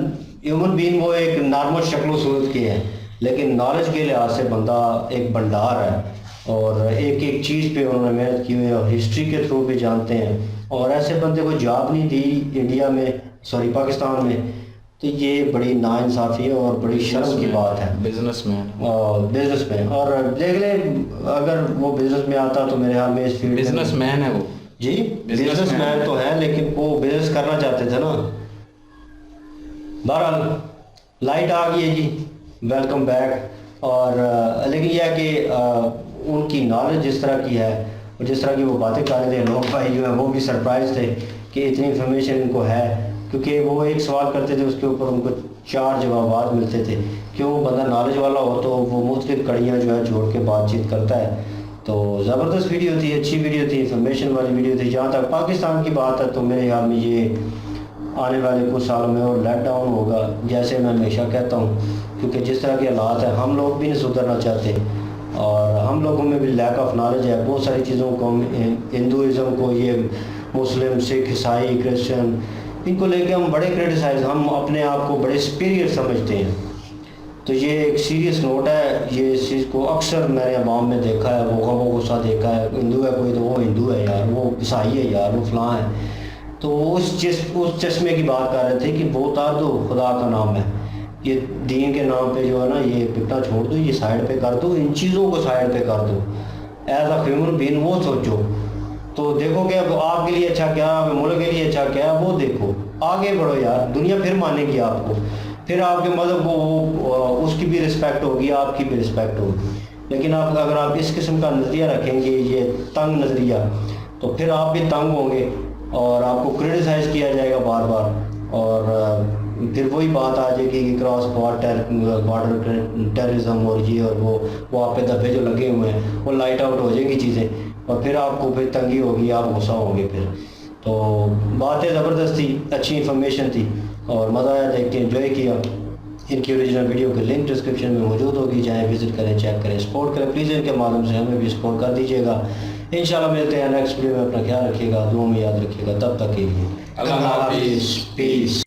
ह्यूमन बीइंग वो एक नॉर्मल शक्ल सूरत की है, लेकिन नॉलेज के लिहाज से बंदा एक भंडार है और एक एक चीज़ पे उन्होंने मेहनत की हुई है और हिस्ट्री के थ्रू भी जानते हैं। और ऐसे बंदे को जॉब नहीं दी इंडिया में, सॉरी पाकिस्तान में, तो ये बड़ी नाइंसाफ़ी है और बड़ी शर्म की बात है। बिजनेसमैन और देख ले अगर वो बिजनेस में आता तो मेरे ख्याल में इस फील्ड बिजनेसमैन है वो जी, बिजनेसमैन तो है लेकिन वो बिजनेस करना चाहते थे ना। बहरहाल लाइट आ गई है जी, वेलकम बैक। और लेकिन यह है कि उनकी नॉलेज जिस तरह की है और जिस तरह की वो बातें कर रहे थे, लोग भाई जो है वो भी सरप्राइज थे कि इतनी इंफॉर्मेशन इनको है, क्योंकि वो एक सवाल करते थे उसके ऊपर उनको 4 जवाब मिलते थे। क्यों, बंदा नॉलेज वाला हो तो वो मुख्तलिफ कड़ियाँ जो है जोड़ के बातचीत करता है। तो ज़बरदस्त वीडियो थी, अच्छी वीडियो थी, इंफॉर्मेशन वाली वीडियो थी। जहाँ तक पाकिस्तान की बात है तो मेरे ख्याल में ये आने वाले कुछ सालों में और लेट डाउन होगा, जैसे मैं हमेशा कहता हूँ, क्योंकि जिस तरह के हालात हैं हम लोग भी नहीं सुधरना चाहते और हम लोगों में भी लैक ऑफ नॉलेज है बहुत सारी चीज़ों को। हिंदुज़म को, ये मुस्लिम, सिख, ईसाई, क्रिश्चियन, इनको लेके हम बड़े क्रिटिसाइज, हम अपने आप को बड़े सुपीरियर समझते हैं। तो ये एक सीरियस नोट है, ये इस चीज़ को अक्सर मैंने अवाम में देखा है, वो गुस्सा देखा है। हिंदू है कोई तो वो हिंदू है यार, वो ईसाई है यार, वो फलां है। तो उस चश्मे की बात कर रहे थे कि वो उतार दो, खुदा का नाम है, ये दीन के नाम पे जो है ना ये पिपटा छोड़ दो, ये साइड पे कर दो, इन चीज़ों को साइड पे कर दो। एज अ ह्यूमन बीइंग वो सोचो, तो देखो कि अब आपके लिए अच्छा क्या, मुल्क के लिए अच्छा क्या है, वो देखो, आगे बढ़ो यार, दुनिया फिर मानेगी आपको, फिर आपके मज़हब को उसकी भी रिस्पेक्ट होगी, आपकी भी रिस्पेक्ट होगी। लेकिन आप अगर आप इस किस्म का नज़रिया रखेंगे, ये तंग नज़रिया, तो फिर आप भी तंग होंगे और आपको क्रिटिसाइज़ किया जाएगा बार बार, और फिर वही बात आ जाएगी कि क्रॉस बॉर्डर टेररिज्म और ये और वो आप पे दफ़े जो लगे हुए हैं वो लाइट आउट हो जाएंगी चीज़ें, और फिर आपको फिर तंगी होगी, आप गुस्सा होंगे फिर। तो बातें ज़बरदस्त थी, अच्छी इंफॉर्मेशन थी और मज़ा आया देख के, एंजॉय किया। इनकी ओरिजिनल वीडियो की लिंक डिस्क्रिप्शन में मौजूद होगी, जाएँ विजिट करें, चेक करें, सपोर्ट करें। प्लीज़ इनके माध्यम से हमें भी सपोर्ट कर दीजिएगा। इंशाल्लाह मिलते हैं नेक्स्ट वीडियो में। अपना ख्याल रखिएगा, दुआ में याद रखिएगा। तब तक के लिए अल्लाह हाफिज़। पीस।